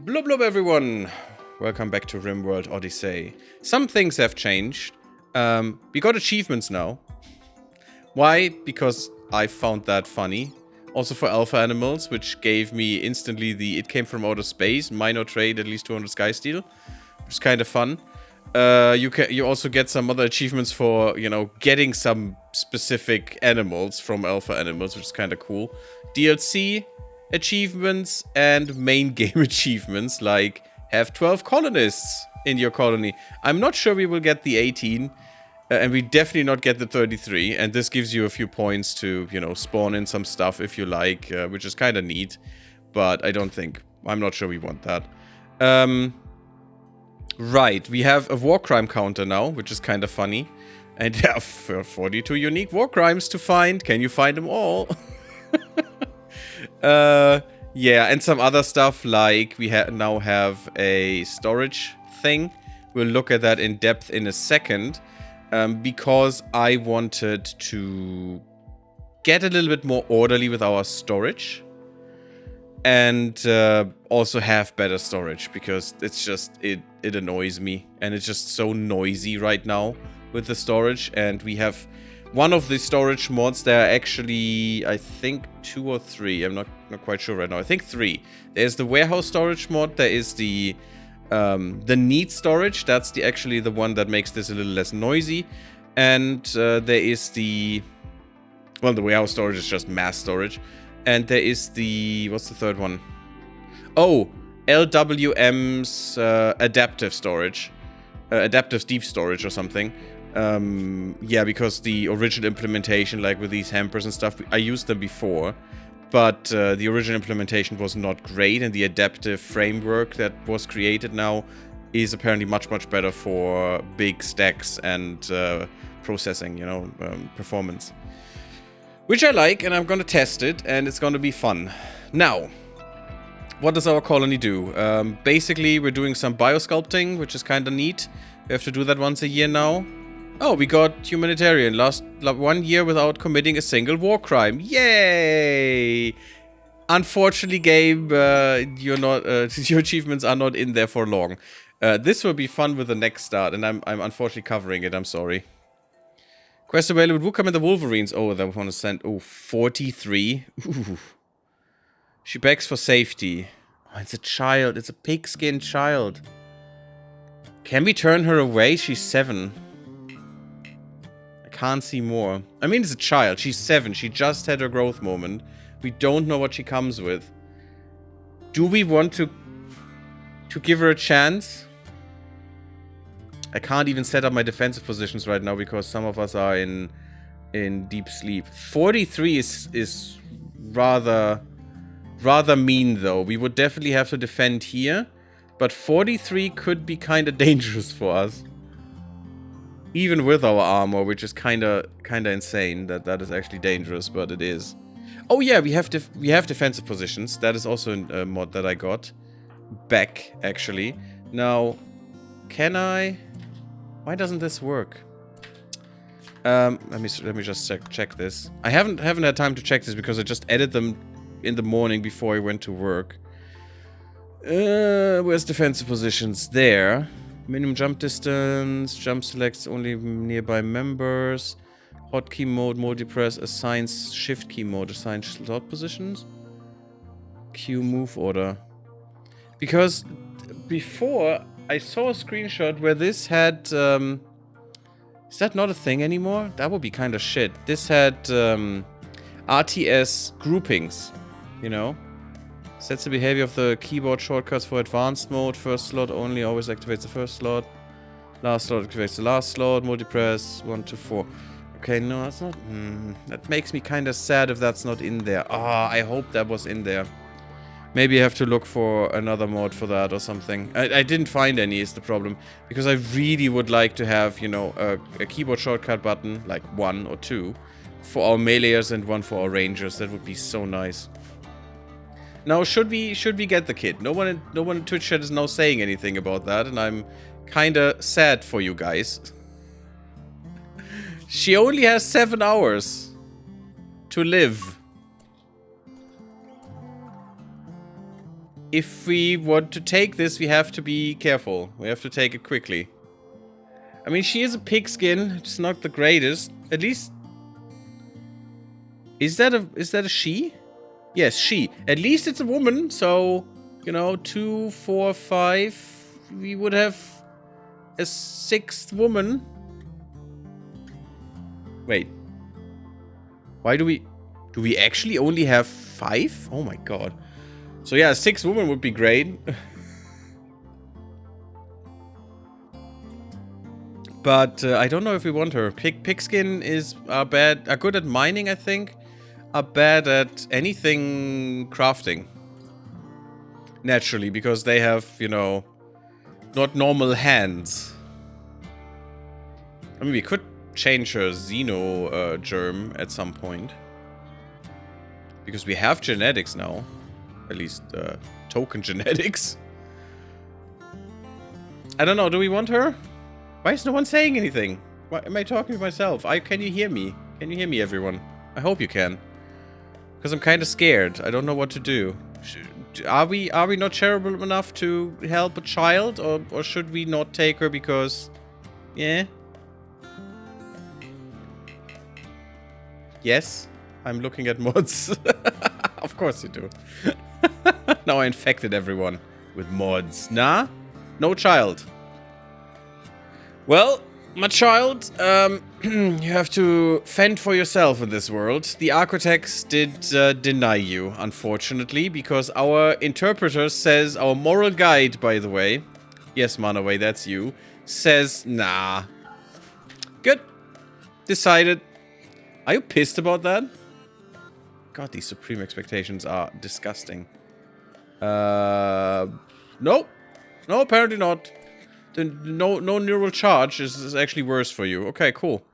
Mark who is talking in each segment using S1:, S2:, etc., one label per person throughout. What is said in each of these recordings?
S1: Blub blub everyone! Welcome back to RimWorld Odyssey. Some things have changed. We got achievements now. Why? Because I found that funny. Also for alpha animals, which gave me instantly the it came from outer space, minor trade, at least 200 sky steel. Which is kind of fun. You also get some other achievements for, you know, getting some specific animals from alpha animals, which is kind of cool. DLC achievements and main game achievements, like have 12 colonists in your colony. I'm not sure we will get the 18, and we definitely not get the 33, and this gives you a few points to, you know, spawn in some stuff if you like, which is kind of neat, but I'm not sure we want that. Right, we have a war crime counter now, which is kind of funny, and you have 42 unique war crimes to find. Can you find them all? Yeah, and some other stuff, like we now have a storage thing. We'll look at that in depth in a second, because I wanted to get a little bit more orderly with our storage, and also have better storage, because it's just, it annoys me, and it's just so noisy right now with the storage. And we have one of the storage mods. There are actually, I think, 2 or 3. I'm not quite sure right now. I think 3. There's the warehouse storage mod. There is the neat storage. That's actually the one that makes this a little less noisy. And there is the warehouse storage is just mass storage. And there is the, what's the third one? Oh, LWM's adaptive storage. Adaptive deep storage or something. Yeah, because the original implementation, like with these hampers and stuff, I used them before, but the original implementation was not great, and the adaptive framework that was created now is apparently much better for big stacks and processing, you know, performance. Which I like, and I'm gonna test it, and it's gonna be fun. Now, what does our colony do? Basically, we're doing some biosculpting, which is kind of neat. We have to do that once a year now. Oh, we got humanitarian. Last 1 year without committing a single war crime. Yay! Unfortunately, game, you're not. Your achievements are not in there for long. This will be fun with the next start, and I'm unfortunately covering it. I'm sorry. Quest available. Who come in the Wolverines? Oh, they want to send. Oh, 43. Ooh. She begs for safety. Oh, it's a child. It's a pig-skinned child. Can we turn her away? She's 7. Can't see more. I mean, it's a child. She's 7. She just had her growth moment. We don't know what she comes with. Do we want to give her a chance? I can't even set up my defensive positions right now because some of us are in deep sleep. 43 is rather mean, though. We would definitely have to defend here, but 43 could be kind of dangerous for us. Even with our armor, which is kind of insane that is actually dangerous, but it is. Oh yeah, we have defensive positions. That is also a mod that I got back, actually. Now, can I? Why doesn't this work? Let me just check this. I haven't had time to check this because I just edited them in the morning before I went to work. Where's defensive positions? There. Minimum jump distance, jump selects only nearby members, hotkey mode, multi-press, assigns shift key mode, assigns slot positions, Q move order. Because before I saw a screenshot where this had, is that not a thing anymore? That would be kind of shit. This had RTS groupings, you know? Sets the behavior of the keyboard shortcuts for advanced mode. First slot only always activates the first slot. Last slot activates the last slot. Multi-press 1 to 4. Okay, no, that's not. That makes me kind of sad if that's not in there. Ah, I hope that was in there. Maybe I have to look for another mod for that or something. I didn't find any, is the problem. Because I really would like to have, you know, a keyboard shortcut button, like 1 or 2, for our meleeers and 1 for our rangers. That would be so nice. Now, should we get the kid? No one in Twitch chat is now saying anything about that, and I'm kinda sad for you guys. She only has 7 hours to live. if we want to take this, we have to be careful. We have to take it quickly. I mean, she is a pigskin. It's not the greatest. At least... Is that a she? Yes, she. At least it's a woman, so... You know, 2, 4, 5... We would have... a 6th woman. Wait. Why do we... Do we actually only have 5? Oh my god. So yeah, a 6th woman would be great. But I don't know if we want her. Pigskin are good at mining, I think. Are bad at anything crafting. Naturally, because they have, you know, not normal hands. I mean, we could change her Xeno germ at some point. Because we have genetics now. At least token genetics. I don't know, do we want her? Why is no one saying anything? Why am I talking to myself? Can you hear me? Can you hear me, everyone? I hope you can. Because I'm kind of scared. I don't know what to do. Are we not charitable enough to help a child? Or should we not take her because... Yeah? Yes? I'm looking at mods. Of course you do. Now I infected everyone with mods. Nah? No child. Well, my child, you have to fend for yourself in this world. The architects did deny you, unfortunately, because our interpreter says, our moral guide, by the way, yes, Manaway, that's you, says, nah. Good. Decided. Are you pissed about that? God, these supreme expectations are disgusting. No. No, apparently not. No neural charge is actually worse for you. Okay, cool.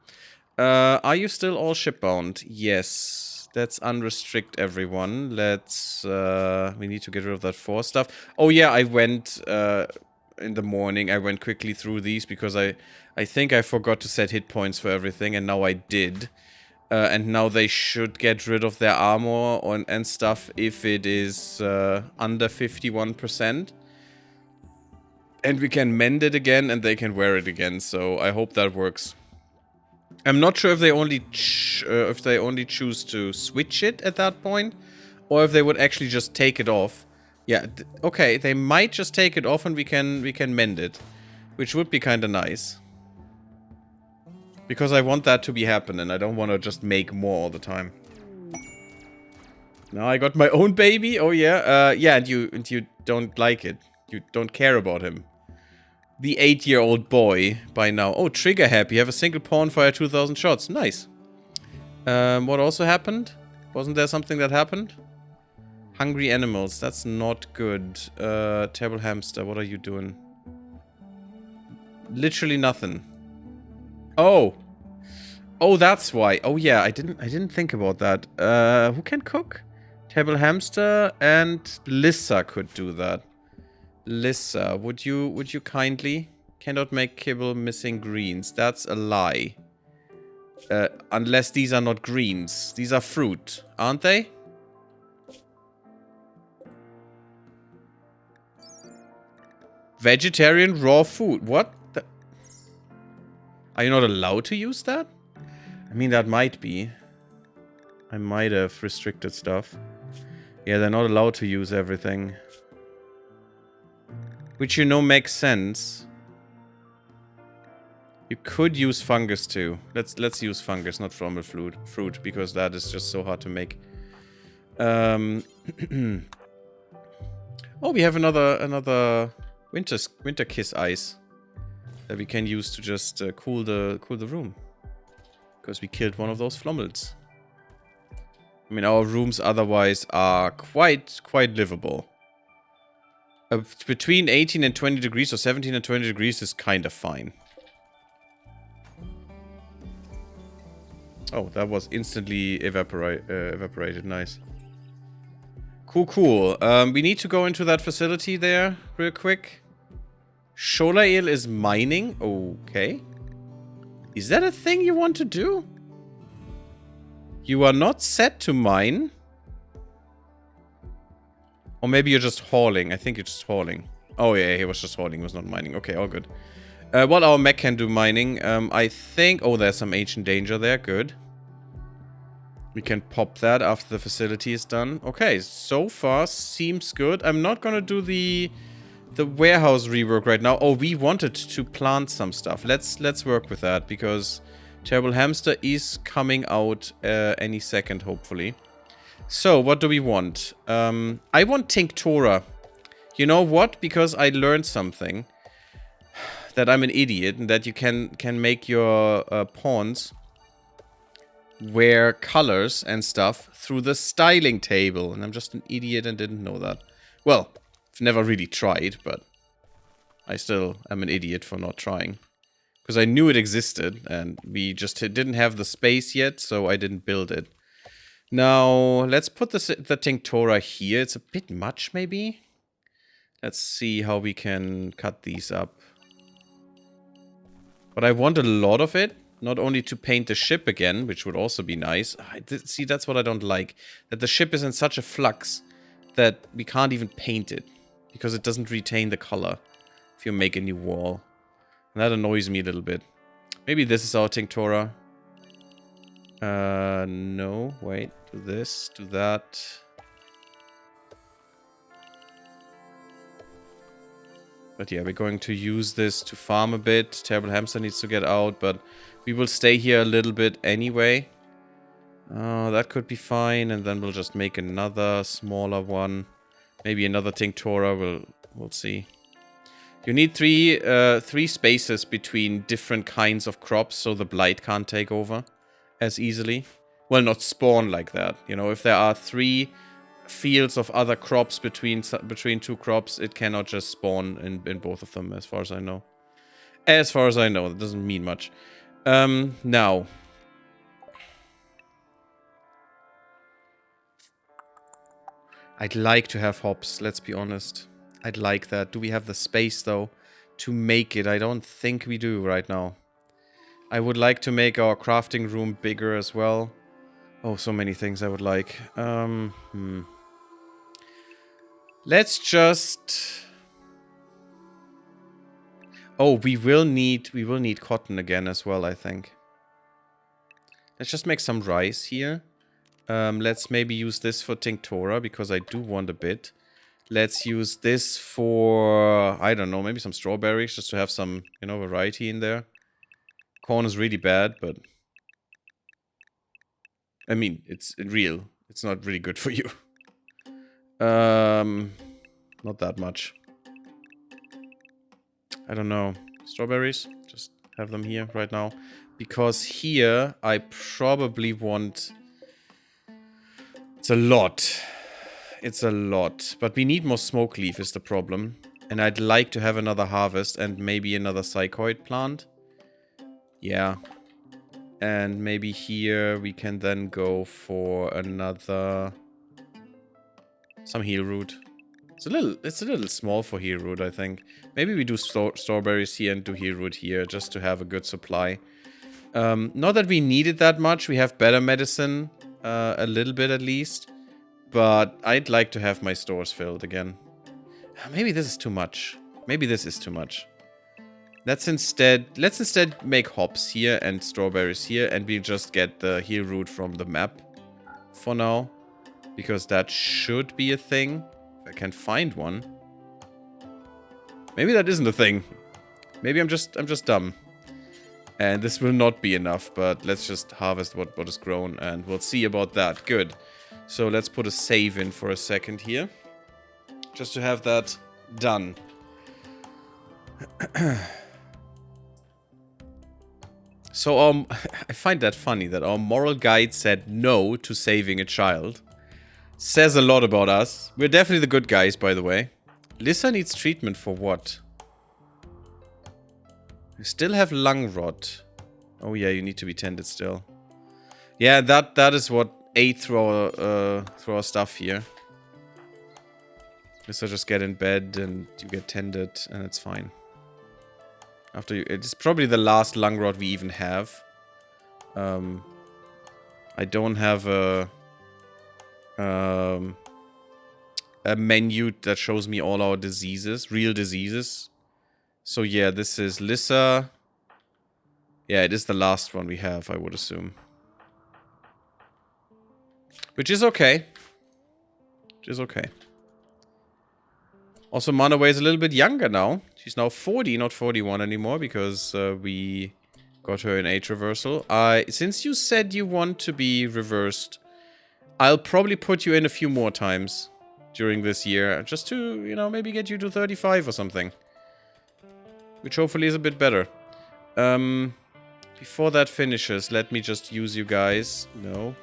S1: Are you still all shipbound? Yes. Let's unrestrict everyone. Let's... we need to get rid of that 4 stuff. Oh yeah, I went... in the morning, I went quickly through these because I think I forgot to set hit points for everything, and now I did. And now they should get rid of their armor and stuff if it is under 51%. And we can mend it again and they can wear it again, so I hope that works. I'm not sure if they only choose to switch it at that point, or if they would actually just take it off. Yeah, okay, they might just take it off and we can mend it, which would be kind of nice. Because I want that to be happening. I don't want to just make more all the time. Now I got my own baby. Oh yeah. Yeah, and you don't like it. You don't care about him. The 8-year-old boy by now. Oh, trigger happy. You have a single pawn fire 2,000 shots. Nice. What also happened? Wasn't there something that happened? Hungry animals. That's not good. Terrible hamster. What are you doing? Literally nothing. Oh. Oh, that's why. Oh yeah, I didn't think about that. Who can cook? Table hamster and Lissa could do that. Lissa, would you kindly? Cannot make kibble missing greens. That's a lie. Unless these are not greens. These are fruit, aren't they? Vegetarian raw food. What? Are you not allowed to use that? I mean, that might be. I might have restricted stuff. Yeah, they're not allowed to use everything. Which, you know, makes sense. You could use fungus too. Let's use fungus, not from a fruit, because that is just so hard to make. Oh, we have another winter kiss ice that we can use to just cool the room. Because we killed one of those flommels. I mean, our rooms otherwise are quite livable. Between 18 and 20 degrees or 17 and 20 degrees is kind of fine. Oh, that was instantly evaporated. Nice. Cool. We need to go into that facility there real quick. Sholail is mining. Okay. Is that a thing you want to do? You are not set to mine. Or maybe you're just hauling. I think you're just hauling. Oh yeah, he was just hauling, he was not mining. Okay, all good. Well, our mech can do mining. I think... Oh, there's some ancient danger there. Good. We can pop that after the facility is done. Okay, so far seems good. I'm not gonna do the warehouse rework right now. Oh, we wanted to plant some stuff. Let's work with that because Terrible Hamster is coming out any second, hopefully. So, what do we want? I want Tinctora. You know what? Because I learned something. That I'm an idiot and that you can make your pawns wear colors and stuff through the styling table. And I'm just an idiot and didn't know that. Well, I've never really tried, but I still am an idiot for not trying. Because I knew it existed and we just didn't have the space yet, so I didn't build it. Now, let's put the Tinctora here. It's a bit much, maybe? Let's see how we can cut these up. But I want a lot of it. Not only to paint the ship again, which would also be nice. See, that's what I don't like. That the ship is in such a flux that we can't even paint it. Because it doesn't retain the color if you make a new wall. And that annoys me a little bit. Maybe this is our Tinctora. No. Wait. Do this. Do that. But yeah, we're going to use this to farm a bit. Terrible Hamster needs to get out, but we will stay here a little bit anyway. That could be fine, and then we'll just make another smaller one. Maybe another Tinctora, we'll see. You need three spaces between different kinds of crops, so the blight can't take over as easily. Well, not spawn like that. You know, if there are 3 fields of other crops between 2 crops, it cannot just spawn in both of them, as far as I know. As far as I know, that doesn't mean much. Now. I'd like to have hops, let's be honest. I'd like that. Do we have the space, though, to make it? I don't think we do right now. I would like to make our crafting room bigger as well. Oh, so many things I would like. Let's just... Oh, we will need cotton again as well, I think. Let's just make some rice here. Let's maybe use this for Tinctora, because I do want a bit. Let's use this for, I don't know, maybe some strawberries, just to have some, you know, variety in there. Corn is really bad, but... I mean, it's real. It's not really good for you. Not that much. I don't know. Strawberries? Just have them here right now. Because here, I probably want... It's a lot. It's a lot. But we need more smoke leaf is the problem. And I'd like to have another harvest and maybe another psychoid plant. Yeah. And maybe here we can then go for another... Some heal root. It's a little small for heal root, I think. Maybe we do strawberries here and do heal root here, just to have a good supply. Not that we need it that much. We have better medicine, a little bit at least. But I'd like to have my stores filled again. Maybe this is too much. Maybe this is too much. Let's instead make hops here and strawberries here, and we'll just get the heal root from the map for now. Because that should be a thing. If I can find one. Maybe that isn't a thing. Maybe I'm just dumb. And this will not be enough, but let's just harvest what is grown and we'll see about that. Good. So let's put a save in for a second here. Just to have that done. So I find that funny that our moral guide said no to saving a child. Says a lot about us. We're definitely the good guys, by the way. Lissa needs treatment for what? We still have lung rot. Oh yeah, you need to be tended still. Yeah, that is what ate through our stuff here. Lissa just get in bed and you get tended and it's fine. After you, it's probably the last lung rot we even have. I don't have a a menu that shows me all our diseases, real diseases. So yeah, this is Lissa. Yeah, it is the last one we have, I would assume. Which is okay. Which is okay. Also, Manaway is a little bit younger now. She's now 40, not 41 anymore, because we got her in age reversal. Since you said you want to be reversed, I'll probably put you in a few more times during this year, just to, you know, maybe get you to 35 or something. Which hopefully is a bit better. Before that finishes, let me just use you guys. No.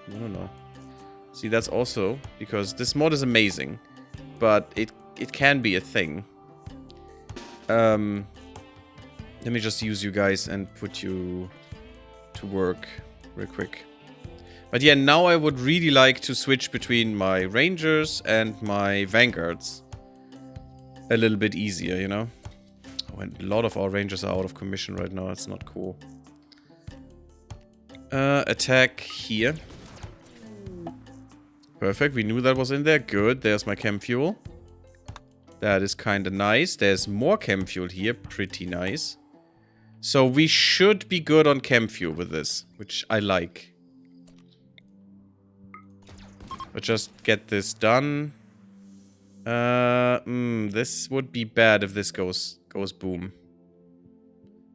S1: See, that's also because this mod is amazing, but it can be a thing. Let me just use you guys and put you to work real quick. But yeah, now I would really like to switch between my Rangers and my Vanguards. A little bit easier, you know? Oh, and a lot of our Rangers are out of commission right now. That's not cool. Attack here. Perfect, we knew that was in there. Good, there's my chem fuel. That is kind of nice. There's more chem fuel here. Pretty nice. So we should be good on chem fuel with this, which I like. But just get this done. This would be bad if this goes boom.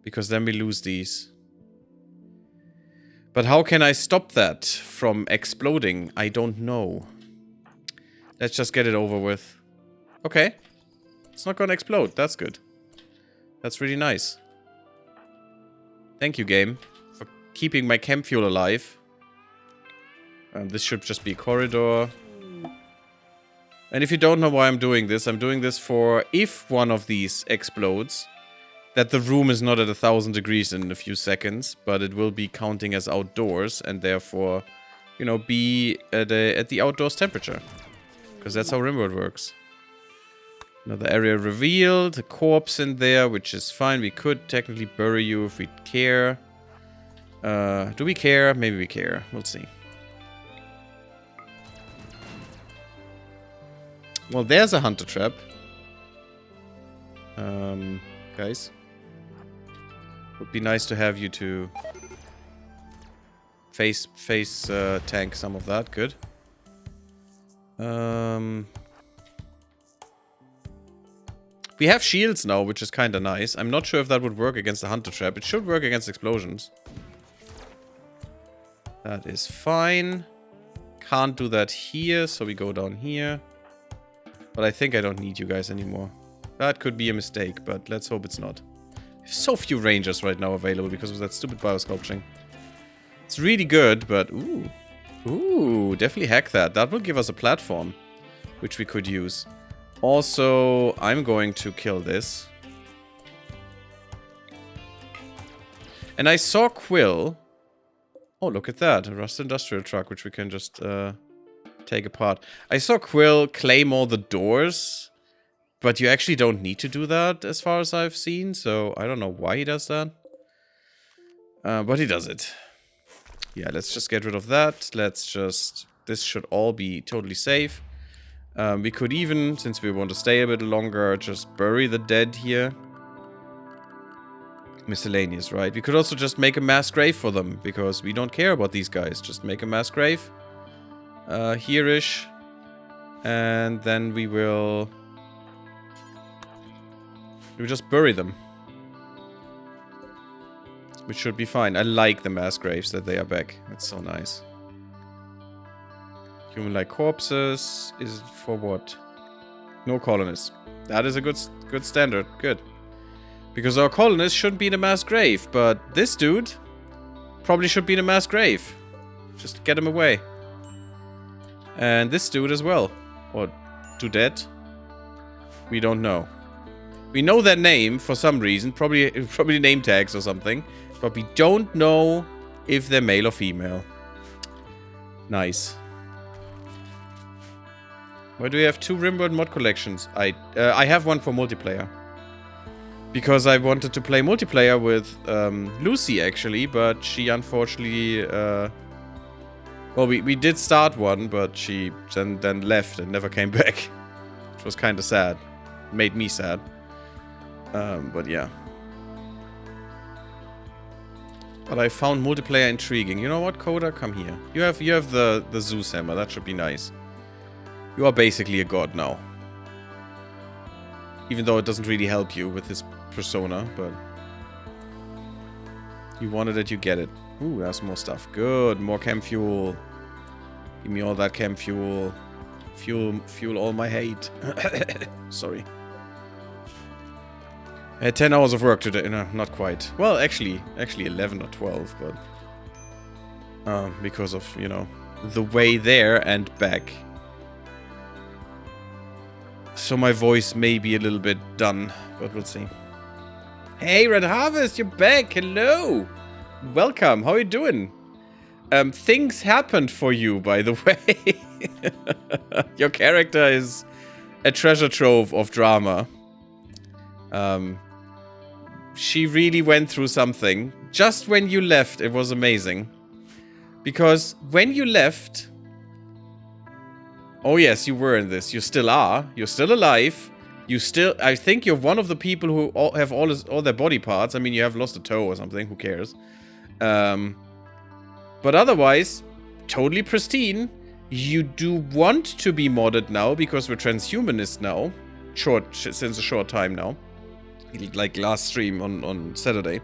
S1: Because then we lose these. But how can I stop that from exploding? I don't know. Let's just get it over with. Okay. It's not gonna explode. That's good. That's really nice. Thank you, game, for keeping my chem fuel alive. This should just be a corridor. And if you don't know why I'm doing this for if one of these explodes, that the room is not at 1,000 degrees in a few seconds, but it will be counting as outdoors and therefore, you know, be at the outdoors temperature. Because that's how RimWorld works. Another area revealed, a corpse in there, which is fine. We could technically bury you if we care. Do we care? Maybe we care. We'll see. Well, there's a hunter trap. Guys. Would be nice to have you to face tank some of that. Good. We have shields now, which is kind of nice. I'm not sure if that would work against the hunter trap. It should work against explosions. That is fine. Can't do that here, so we go down here. But I think I don't need you guys anymore. That could be a mistake, but let's hope it's not. We have so few rangers right now available because of that stupid biosculpting. It's really good, but ooh. Ooh, definitely hack that. That will give us a platform, which we could use. Also, I'm going to kill this. And I saw Quill. Oh, look at that. A rust industrial truck, which we can just take apart. I saw Quill claim all the doors. But you actually don't need to do that, as far as I've seen. So, I don't know why he does that. But he does it. Yeah, let's just get rid of that. Let's just... This should all be totally safe. We could even, since we want to stay a bit longer, just bury the dead here. Miscellaneous, right? We could also just make a mass grave for them, because we don't care about these guys. Just make a mass grave. Here-ish. And then we will... We just bury them. Which should be fine. I like the mass graves that they are back. That's so nice. Human-like corpses is for what? No colonists. That is a good standard. Good. Because our colonists shouldn't be in a mass grave, but this dude probably should be in a mass grave. Just get him away. And this dude as well. Or to dead. We don't know. We know their name for some reason. Probably name tags or something. But we don't know if they're male or female. Nice. Why do we have 2 RimWorld mod collections? I have one for multiplayer. Because I wanted to play multiplayer with Lucy, actually. But she unfortunately... well, we did start one, but she then left and never came back. which was kind of sad. Made me sad. But yeah. But I found multiplayer intriguing. You know what, Coda? Come here. You have the Zeus hammer. That should be nice. You are basically a god now. Even though it doesn't really help you with this persona, but... You wanted it, you get it. Ooh, there's more stuff. Good, more chem fuel. Give me all that chem fuel. Fuel all my hate. Sorry. I had 10 hours of work today. No, not quite. Well, actually 11 or 12, but... because of, you know, the way there and back. So my voice may be a little bit done, but we'll see. Hey, Red Harvest, you're back. Hello. Welcome. How are you doing? Things happened for you, by the way. Your character is a treasure trove of drama. She really went through something. Just when you left, it was amazing. Because when you left... Oh yes, you were in this. You still are. You're still alive. You still... I think you're one of the people who have all their body parts. I mean, you have lost a toe or something. Who cares? But otherwise, totally pristine. You do want to be modded now because we're transhumanist now. Since a short time now. Like last stream on Saturday.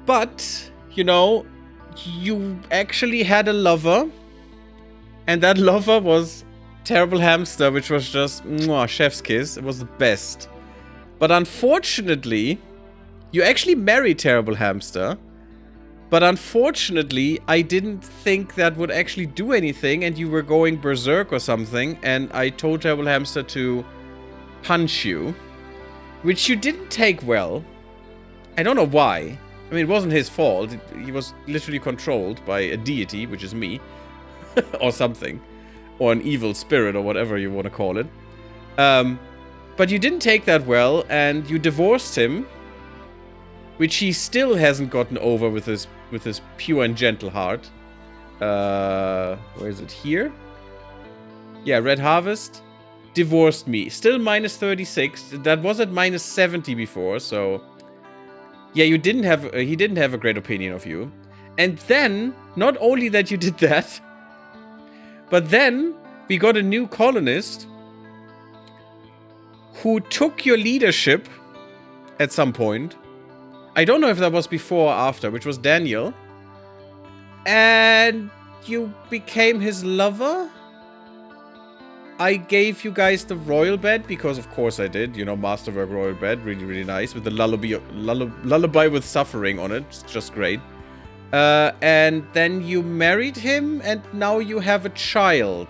S1: But, you know, you actually had a lover. And that lover was Terrible Hamster, which was just mwah, chef's kiss. It was the best. But unfortunately, you actually married Terrible Hamster. But unfortunately, I didn't think that would actually do anything, and you were going berserk or something, and I told Terrible Hamster to punch you. Which you didn't take well. I don't know why. I mean, it wasn't his fault. He was literally controlled by a deity, which is me. Or something. Or an evil spirit, or whatever you want to call it. But you didn't take that well, and you divorced him. Which he still hasn't gotten over with his pure and gentle heart. Where is it? Here? Yeah, Red Harvest. Divorced me. Still minus 36. That was at minus 70 before, so... Yeah, he didn't have a great opinion of you. And then, not only that you did that... But then, we got a new colonist who took your leadership at some point. I don't know if that was before or after, which was Daniel. And you became his lover? I gave you guys the royal bed, because of course I did. You know, Masterwork royal bed, really, really nice. With the lullaby with suffering on it. It's just great. And then you married him, and now you have a child.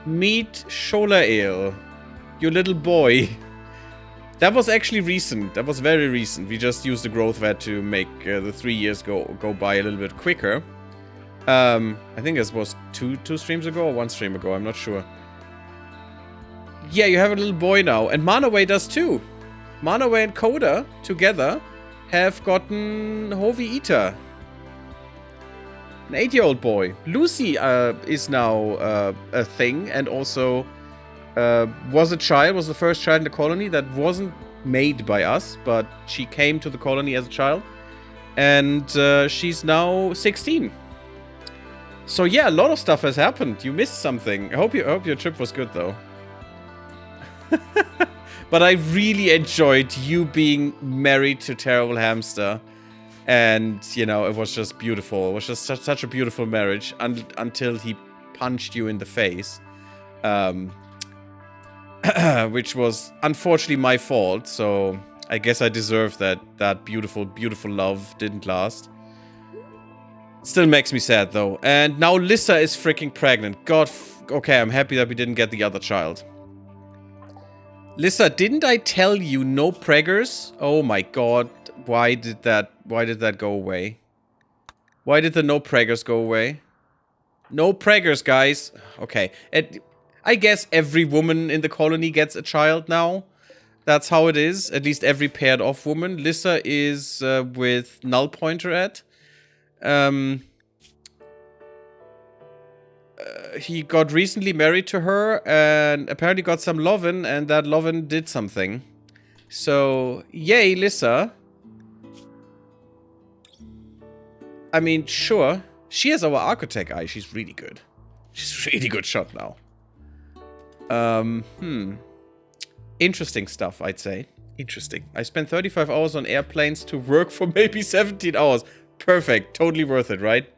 S1: Meet Sholael, your little boy. That was actually recent. That was very recent. We just used the growth vat to make the 3 years go by a little bit quicker. I think this was two streams ago or 1 stream ago. I'm not sure. Yeah, you have a little boy now, and Manaway does too. Manaway and Coda together have gotten Hovi Ita. An 8-year-old boy. Lucy is now a thing, and also was the first child in the colony that wasn't made by us, but she came to the colony as a child. And she's now 16. So yeah, a lot of stuff has happened. You missed something. I hope your trip was good, though. But I really enjoyed you being married to Terrible Hamster. And, you know, it was just beautiful. It was just such a beautiful marriage until he punched you in the face. Which was unfortunately my fault. So I guess I deserve that beautiful, beautiful love didn't last. Still makes me sad, though. And now Lissa is freaking pregnant. God, okay, I'm happy that we didn't get the other child. Lissa, didn't I tell you no preggers? Oh my god. Why did that go away? Why did the no preggers go away? No preggers, guys. Okay. I guess every woman in the colony gets a child now. That's how it is. At least every paired off woman. Lissa is with Null Pointer at. he got recently married to her and apparently got some lovin', and that lovin' did something. So, yay, Lissa. I mean, sure. She has our architect eye. She's really good. She's a really good shot now. Interesting stuff, I'd say. Interesting. I spent 35 hours on airplanes to work for maybe 17 hours. Perfect. Totally worth it, right?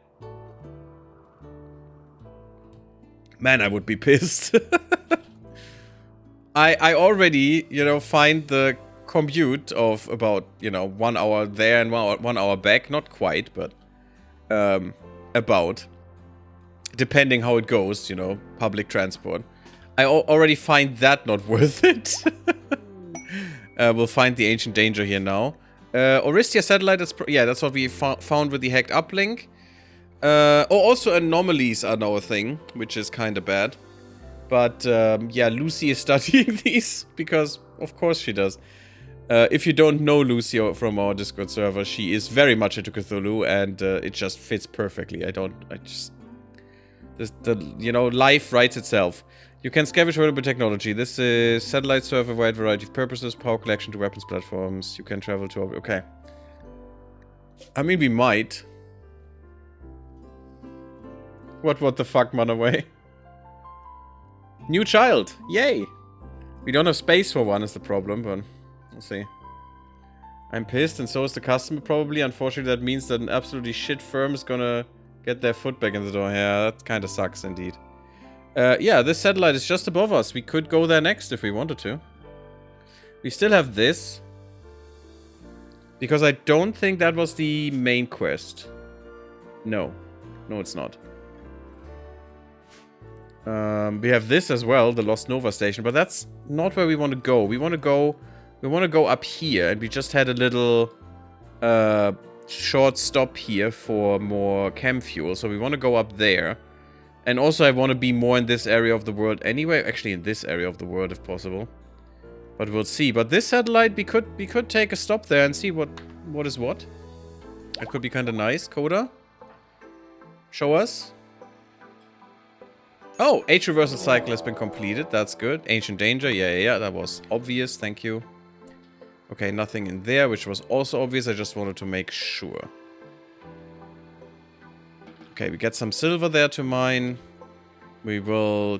S1: Man, I would be pissed. I already, you know, find the commute of about, you know, 1 hour there and 1 hour back. Not quite, but about. Depending how it goes, you know, public transport. I already find that not worth it. We'll find the ancient danger here now. Oristia satellite, that's what we found with the hacked uplink. Also anomalies are now a thing, which is kind of bad. But, yeah, Lucy is studying these, because of course she does. If you don't know Lucy from our Discord server, she is very much into Cthulhu, and it just fits perfectly. You know, life writes itself. You can scavenge valuable technology. This is satellite serve a wide variety of purposes, power collection to weapons platforms. You can travel to... Okay. I mean, we might. What the fuck, Runaway? New child! Yay! We don't have space for one is the problem, but we'll see. I'm pissed, and so is the customer probably. Unfortunately, that means that an absolutely shit firm is gonna get their foot back in the door. Yeah, that kind of sucks indeed. Yeah, this satellite is just above us. We could go there next if we wanted to. We still have this. Because I don't think that was the main quest. No. No, it's not. We have this as well, the Lost Nova station, but that's not where we want to go. We want to go up here, and we just had a little short stop here for more chem fuel, so we want to go up there. And also I want to be more in this area of the world anyway, actually in this area of the world if possible. But we'll see. But this satellite, we could take a stop there and see what is what. That could be kind of nice. Coda, show us. Oh, age reversal cycle has been completed. That's good. Ancient danger. Yeah. That was obvious. Thank you. Okay, nothing in there, which was also obvious. I just wanted to make sure. Okay, we get some silver there to mine. We will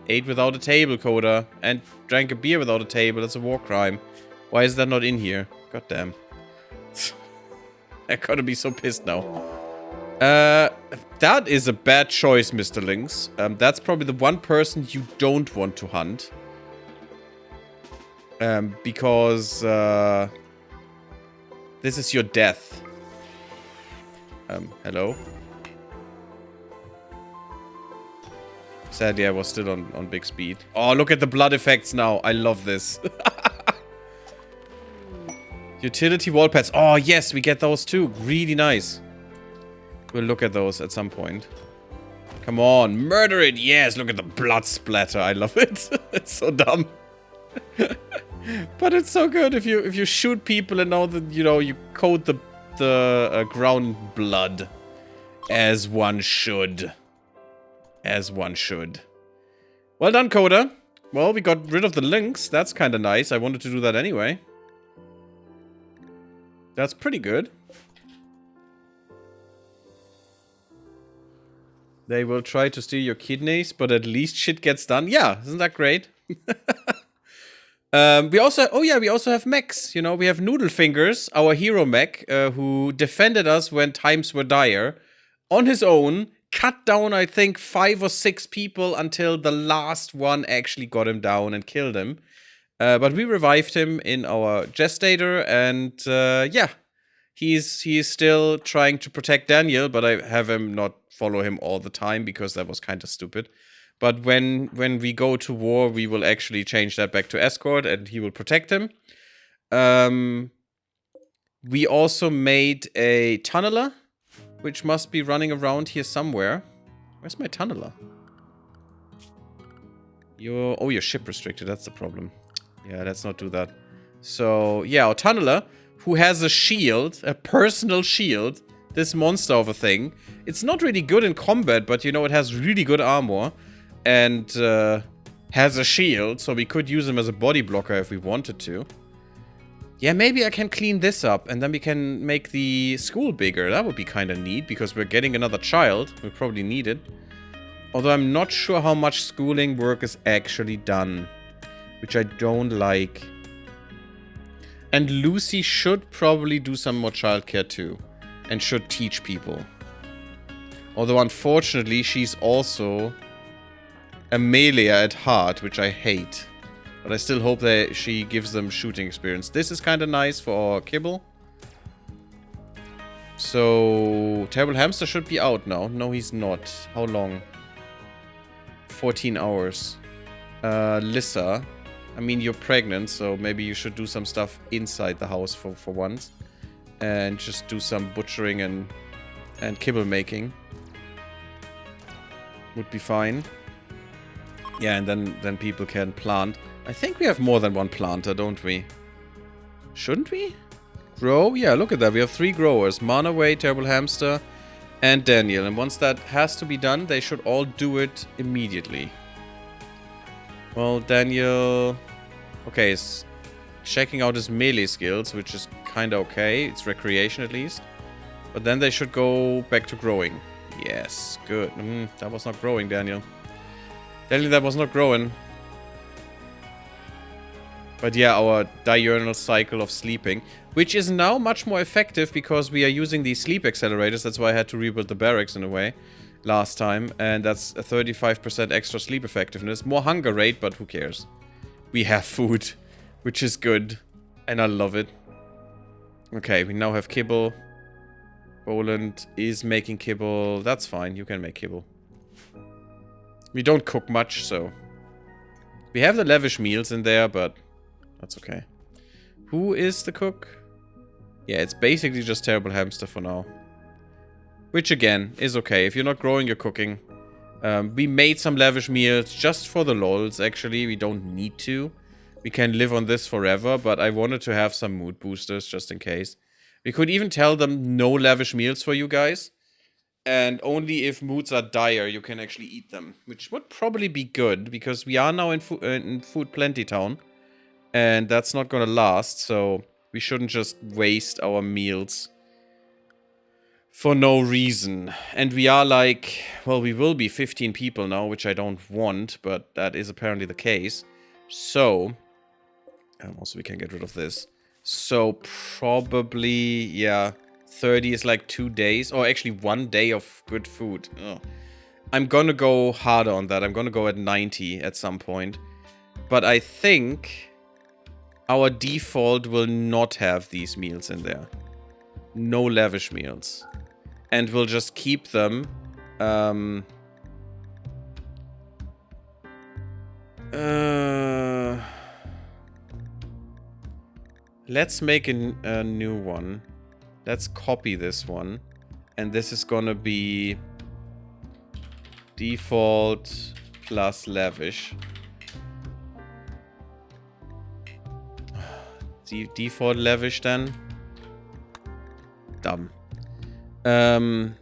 S1: ate without a table, Coda. And drank a beer without a table. That's a war crime. Why is that not in here? God damn. I gotta be so pissed now. That is a bad choice, Mr. Lynx. That's probably the one person you don't want to hunt. Because, this is your death. Hello? Sadly, I was still on big speed. Oh, look at the blood effects now. I love this. Utility wall pads. Oh, yes, we get those too. Really nice. We'll look at those at some point. Come on, murder it. Yes, look at the blood splatter. I love it. It's so dumb. But it's so good if you shoot people and now that you coat the ground blood as one should. As one should. Well done, Coda. Well, we got rid of the lynx. That's kind of nice. I wanted to do that anyway. That's pretty good. They will try to steal your kidneys, but at least shit gets done. Yeah, isn't that great? We also have mechs. You know, we have Noodle Fingers, our hero mech, who defended us when times were dire. On his own, cut down, I think, 5 or 6 people until the last one actually got him down and killed him. But we revived him in our gestator, and yeah, he's still trying to protect Daniel, but I have him not follow him all the time because that was kind of stupid. But when we go to war, we will actually change that back to escort, and he will protect him. We also made a tunneler, which must be running around here somewhere. Where's my tunneler? You're ship restricted, that's the problem. Yeah, let's not do that. So, yeah, our tunneler, who has a shield, a personal shield, this monster of a thing. It's not really good in combat, but you know, it has really good armor. And has a shield, so we could use him as a body blocker if we wanted to. Yeah, maybe I can clean this up, and then we can make the school bigger. That would be kind of neat, because we're getting another child. We probably need it. Although I'm not sure how much schooling work is actually done, which I don't like. And Lucy should probably do some more childcare too, and should teach people. Although unfortunately, she's also a melee at heart, which I hate. But I still hope that she gives them shooting experience. This is kind of nice for our kibble. So, Terrible Hamster should be out now. No, he's not. How long? 14 hours. Lissa. I mean, you're pregnant, so maybe you should do some stuff inside the house for once. And just do some butchering and kibble making. Would be fine. Yeah, and then people can plant. I think we have more than one planter, don't we? Shouldn't we? Grow? Yeah, look at that. We have 3 growers. Manaway, Terrible Hamster, and Daniel. And once that has to be done, they should all do it immediately. Well, Daniel... Okay, is checking out his melee skills, which is kind of okay. It's recreation at least. But then they should go back to growing. Yes, good. That was not growing, Daniel. Daniel, that was not growing. But yeah, our diurnal cycle of sleeping, which is now much more effective because we are using these sleep accelerators. That's why I had to rebuild the barracks in a way last time. And that's a 35% extra sleep effectiveness. More hunger rate, but who cares? We have food, which is good. And I love it. Okay, we now have kibble. Boland is making kibble. That's fine, you can make kibble. We don't cook much, so... We have the lavish meals in there, but... That's okay. Who is the cook? Yeah, it's basically just Terrible Hamster for now. Which, again, is okay. If you're not growing, you're cooking. We made some lavish meals just for the lols, actually. We don't need to. We can live on this forever, but I wanted to have some mood boosters, just in case. We could even tell them no lavish meals for you guys. And only if moods are dire, you can actually eat them. Which would probably be good, because we are now in Food Plenty Town. And that's not gonna last, so we shouldn't just waste our meals for no reason. And we are like, well, we will be 15 people now, which I don't want, but that is apparently the case. So, also we can get rid of this. So probably, yeah, 30 is like 2 days, or actually 1 day of good food. Ugh. I'm gonna go harder on that. I'm gonna go at 90 at some point. But I think our default will not have these meals in there. No lavish meals. And we'll just keep them. Let's make a new one. Let's copy this one. And this is gonna be default plus lavish. Default lavish then. Dumb. And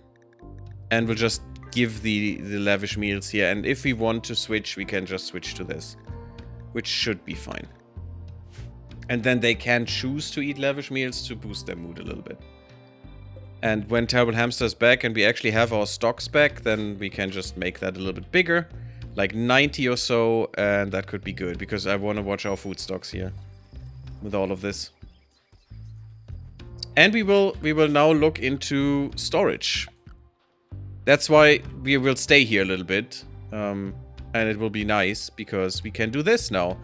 S1: we'll just give the lavish meals here. And if we want to switch, we can just switch to this. Which should be fine. And then they can choose to eat lavish meals to boost their mood a little bit. And when Terrible Hamster is back and we actually have our stocks back, then we can just make that a little bit bigger. Like 90 or so, and that could be good. Because I want to watch our food stocks here. With all of this. And we will now look into storage. That's why we will stay here a little bit. And it will be nice because we can do this now.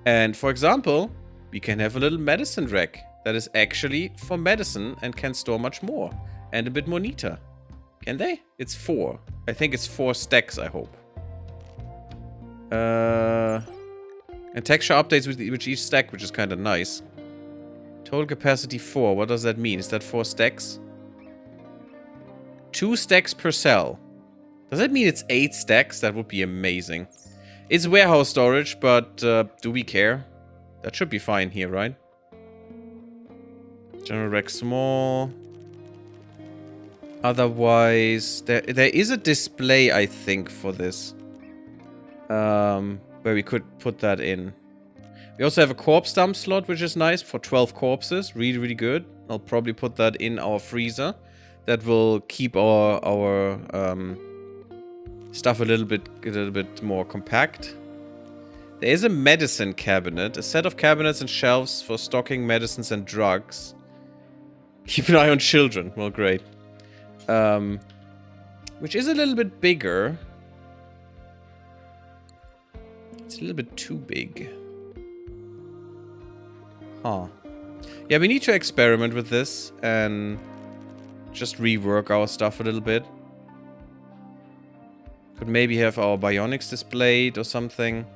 S1: And for example, we can have a little medicine rack that is actually for medicine and can store much more. And a bit more neater. Can they? It's 4. I think it's 4 stacks, I hope. And texture updates with each stack, which is kind of nice. Total capacity 4. What does that mean? Is that 4 stacks? 2 stacks per cell. Does that mean it's 8 stacks? That would be amazing. It's warehouse storage, but do we care? That should be fine here, right? General rack small. Otherwise, there is a display, I think, for this. Where we could put that in. We also have a corpse dump slot, which is nice for 12 corpses. Really, really good. I'll probably put that in our freezer. That will keep our stuff a little bit more compact. There is a medicine cabinet. A set of cabinets and shelves for stocking medicines and drugs. Keep an eye on children. Well, great. Which is a little bit bigger. It's a little bit too big. Huh. Yeah, we need to experiment with this and just rework our stuff a little bit. Could maybe have our bionics displayed or something.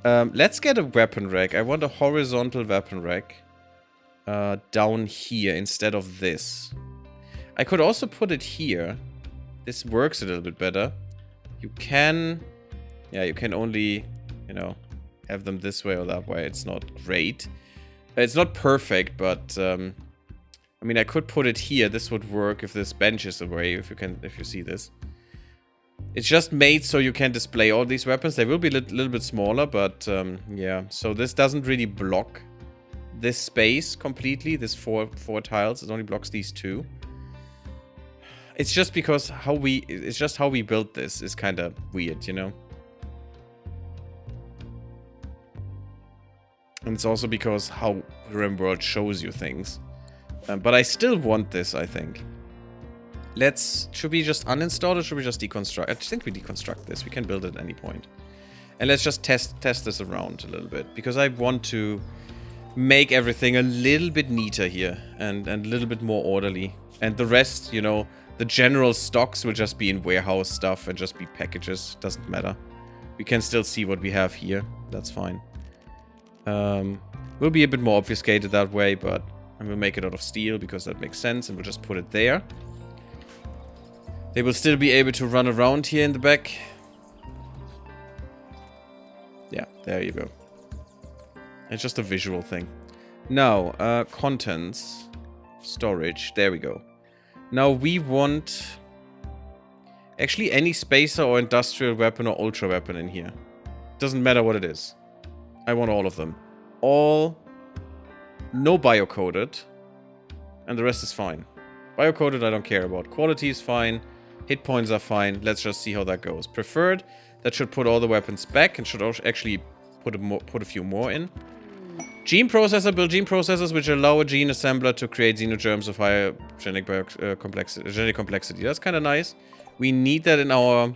S1: Let's get a weapon rack. I want a horizontal weapon rack. Down here instead of this. I could also put it here. This works a little bit better. You can... Yeah, you can only, you know, have them this way or that way. It's not great. It's not perfect, but... I mean, I could put it here. This would work if this bench is away, if you see this. It's just made so you can display all these weapons. They will be a little bit smaller, but yeah. So this doesn't really block this space completely. This four tiles. It only blocks these two. It's just because how we built this is kind of weird, you know. And it's also because how RimWorld shows you things. But I still want this, I think. Should we just uninstall it or should we just deconstruct? I think we deconstruct this. We can build it at any point. And let's just test this around a little bit. Because I want to make everything a little bit neater here. And a little bit more orderly. And the rest, you know, the general stocks will just be in warehouse stuff and just be packages. Doesn't matter. We can still see what we have here. That's fine. We'll be a bit more obfuscated that way, but... And we'll make it out of steel because that makes sense. And we'll just put it there. They will still be able to run around here in the back. Yeah, there you go. It's just a visual thing. Now, contents. Storage. There we go. Now we want... Actually, any spacer or industrial weapon or ultra weapon in here. Doesn't matter what it is. I want all of them. All... No biocoded. And the rest is fine. Biocoded I don't care about. Quality is fine. Hit points are fine. Let's just see how that goes. Preferred. That should put all the weapons back and should actually put a few more in. Gene processor. Build gene processors which allow a gene assembler to create xenogerms of higher genetic complexity. That's kind of nice. We need that in our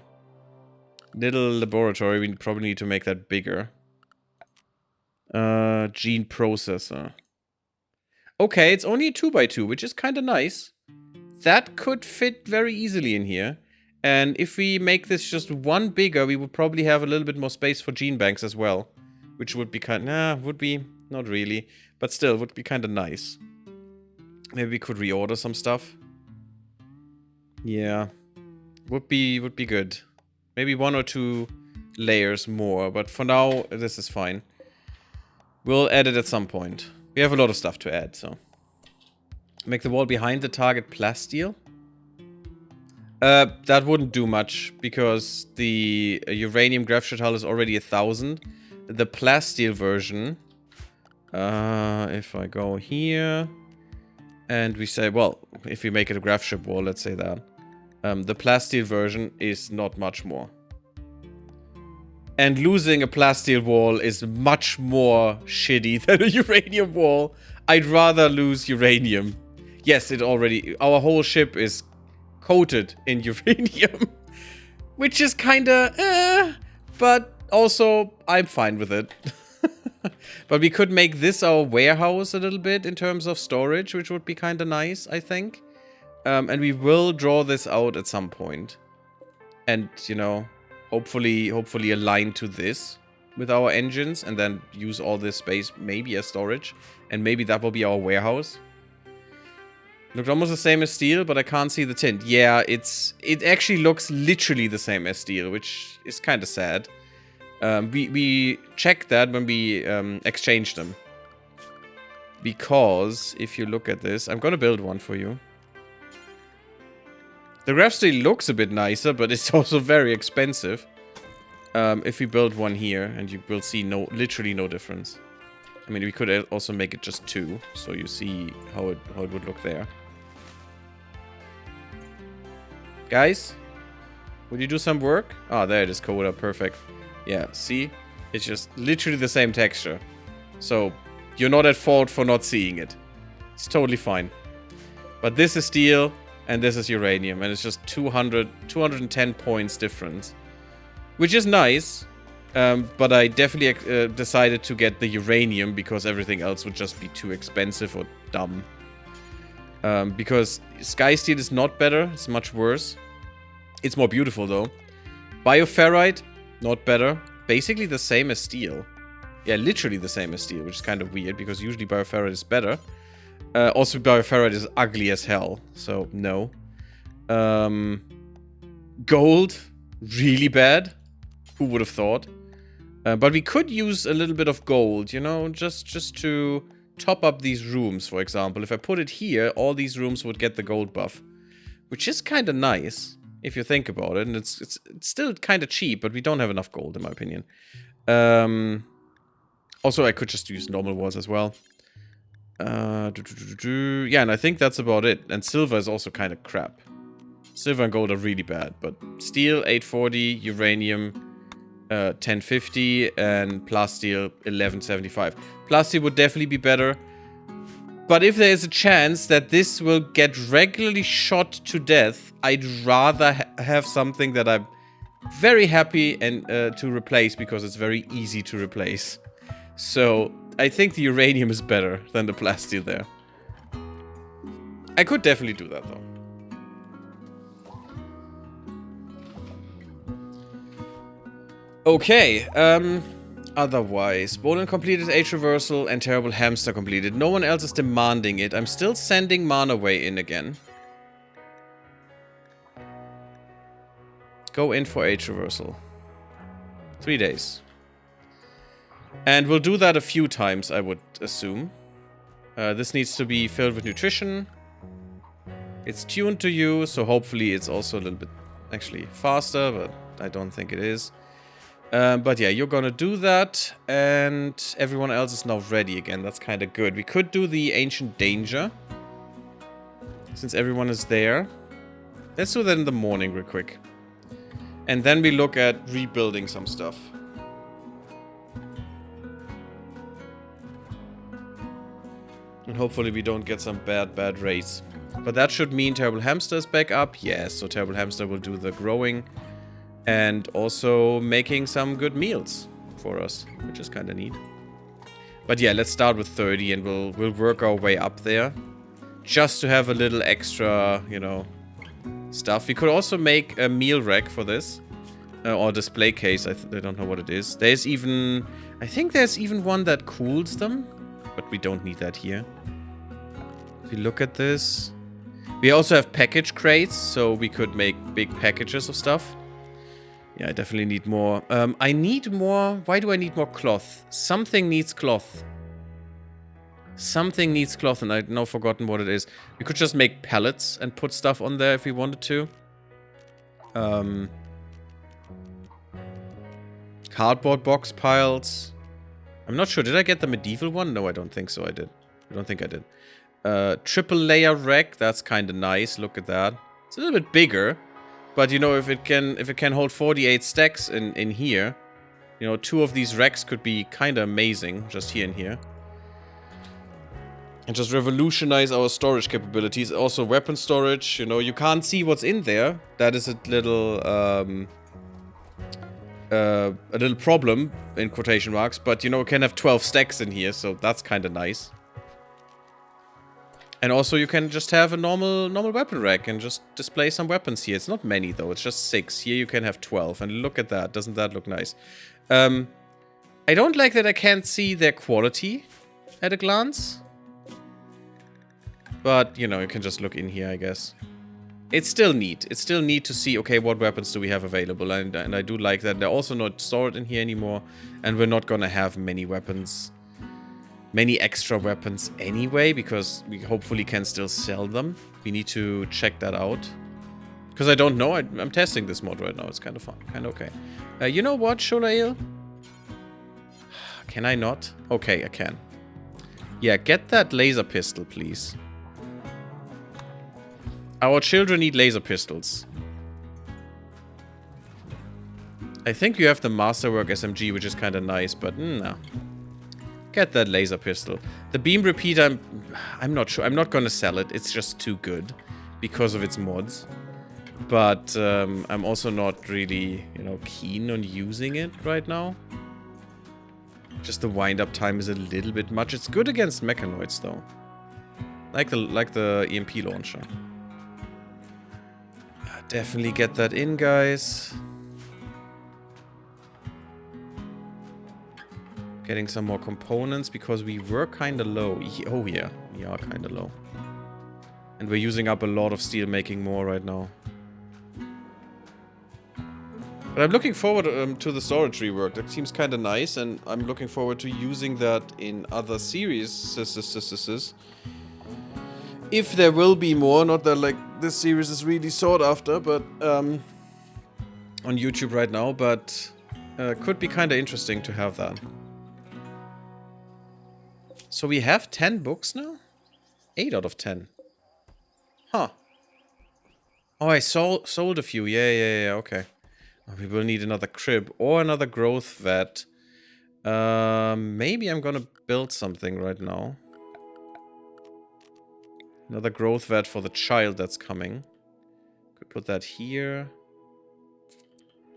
S1: little laboratory. We probably need to make that bigger. Gene processor. Okay, it's only a 2x2, which is kind of nice. That could fit very easily in here. And if we make this just one bigger, we would probably have a little bit more space for gene banks as well. Which would be would be, not really. But still, would be kind of nice. Maybe we could reorder some stuff. Yeah. Would be good. Maybe 1 or 2 layers more. But for now, this is fine. We'll add it at some point. We have a lot of stuff to add, so. Make the wall behind the target plasteel. That wouldn't do much, because the uranium graphite hull is already 1,000. The plasteel version... if I go here... And we say, well, if we make it a graph ship wall, let's say that. The plasteel version is not much more. And losing a plasteel wall is much more shitty than a uranium wall. I'd rather lose uranium. Yes, our whole ship is coated in uranium. Which is kinda, but also, I'm fine with it. But we could make this our warehouse a little bit in terms of storage, which would be kinda nice, I think. And we will draw this out at some point. And, you know... Hopefully align to this with our engines and then use all this space maybe as storage. And maybe that will be our warehouse. Looked almost the same as steel, but I can't see the tint. Yeah, it actually looks literally the same as steel, which is kind of sad. We checked that when we exchanged them. Because if you look at this, I'm going to build one for you. The graph steel looks a bit nicer, but it's also very expensive. If we build one here, and you will see literally no difference. I mean, we could also make it just 2, so you see how it would look there. Guys, would you do some work? Ah, there it is, Coda, perfect. Yeah, see? It's just literally the same texture. So, you're not at fault for not seeing it. It's totally fine. But this is steel, and this is uranium, and it's just 210 points difference. Which is nice, but I definitely decided to get the uranium because everything else would just be too expensive or dumb. Because Sky Steel is not better, it's much worse. It's more beautiful though. Bioferrite, not better. Basically the same as steel. Yeah, literally the same as steel, which is kind of weird because usually bioferrite is better. Also, bioferrite is ugly as hell, so no. Gold, really bad. Who would have thought? But we could use a little bit of gold, you know, just to top up these rooms, for example. If I put it here, all these rooms would get the gold buff. Which is kind of nice, if you think about it. And it's still kind of cheap, but we don't have enough gold, in my opinion. Also, I could just use normal walls as well. Yeah, and I think that's about it. And silver is also kind of crap. Silver and gold are really bad, but steel 840, uranium 1050, and plasteel 1175. Plasteel would definitely be better, but if there is a chance that this will get regularly shot to death, I'd rather have something that I'm very happy and to replace because it's very easy to replace. So I think the uranium is better than the plasteel there. I could definitely do that though. Okay, otherwise, Bolin completed Age Reversal and Terrible Hamster completed. No one else is demanding it. I'm still sending Manaway in again. Go in for Age Reversal. 3 days. And we'll do that a few times, I would assume. This needs to be filled with nutrition. It's tuned to you, so hopefully it's also a little bit actually faster, but I don't think it is. But yeah, you're gonna do that, and everyone else is now ready again. That's kind of good. We could do the Ancient Danger, since everyone is there. Let's do that in the morning real quick. And then we look at rebuilding some stuff. And hopefully we don't get some bad raids. But that should mean Terrible Hamster is back up. Yes, so Terrible Hamster will do the growing. And also making some good meals for us, which is kind of neat. But yeah, let's start with 30 and we'll work our way up there. Just to have a little extra, you know, stuff. We could also make a meal rack for this. Or display case, I don't know what it is. There's even... I think there's even one that cools them. But we don't need that here. If you look at this... We also have package crates, so we could make big packages of stuff. Yeah, I definitely need more. I need more... Why do I need more cloth? Something needs cloth. Something needs cloth, and I've now forgotten what it is. We could just make pallets and put stuff on there if we wanted to. Cardboard box piles. I'm not sure. Did I get the medieval one? No, I don't think so. I did. I don't think I did. Triple layer rack. That's kind of nice. Look at that. It's a little bit bigger. But, you know, if it can hold 48 stacks in here, you know, 2 of these racks could be kind of amazing, just here and here. And just revolutionize our storage capabilities. Also, weapon storage, you know, you can't see what's in there. That is a little problem, in quotation marks. But, you know, it can have 12 stacks in here, so that's kind of nice. And also you can just have a normal weapon rack and just display some weapons here. It's not many though, it's just 6. Here you can have 12. And look at that, doesn't that look nice? I don't like that I can't see their quality at a glance. But, you know, you can just look in here, I guess. It's still neat. It's still neat to see, okay, what weapons do we have available. And I do like that they're also not stored in here anymore. And we're not gonna have many weapons. Many extra weapons anyway, because we hopefully can still sell them. We need to check that out. Because I don't know. I'm testing this mod right now. It's kind of fun. Kind of okay. You know what, Sholail? Can I not? Okay, I can. Yeah, get that laser pistol, please. Our children need laser pistols. I think you have the Masterwork SMG, which is kind of nice, but no. Get that laser pistol. The beam repeater, I'm not sure. I'm not gonna sell it. It's just too good because of its mods. But I'm also not really, you know, keen on using it right now. Just the wind-up time is a little bit much. It's good against mechanoids, though. Like the EMP launcher. Definitely get that in, guys. Getting some more components because we were kind of low. Oh yeah, we are kind of low. And we're using up a lot of steel making more right now. But I'm looking forward to the storage rework. That seems kind of nice, and I'm looking forward to using that in other series. If there will be more, not that like this series is really sought after, but on YouTube right now, but could be kind of interesting to have that. So we have 10 books now? 8 out of 10. Huh. Oh, I sold a few. Yeah, okay. Oh, we will need another crib or another growth vat. Maybe I'm gonna build something right now. Another growth vat for the child that's coming. Could put that here.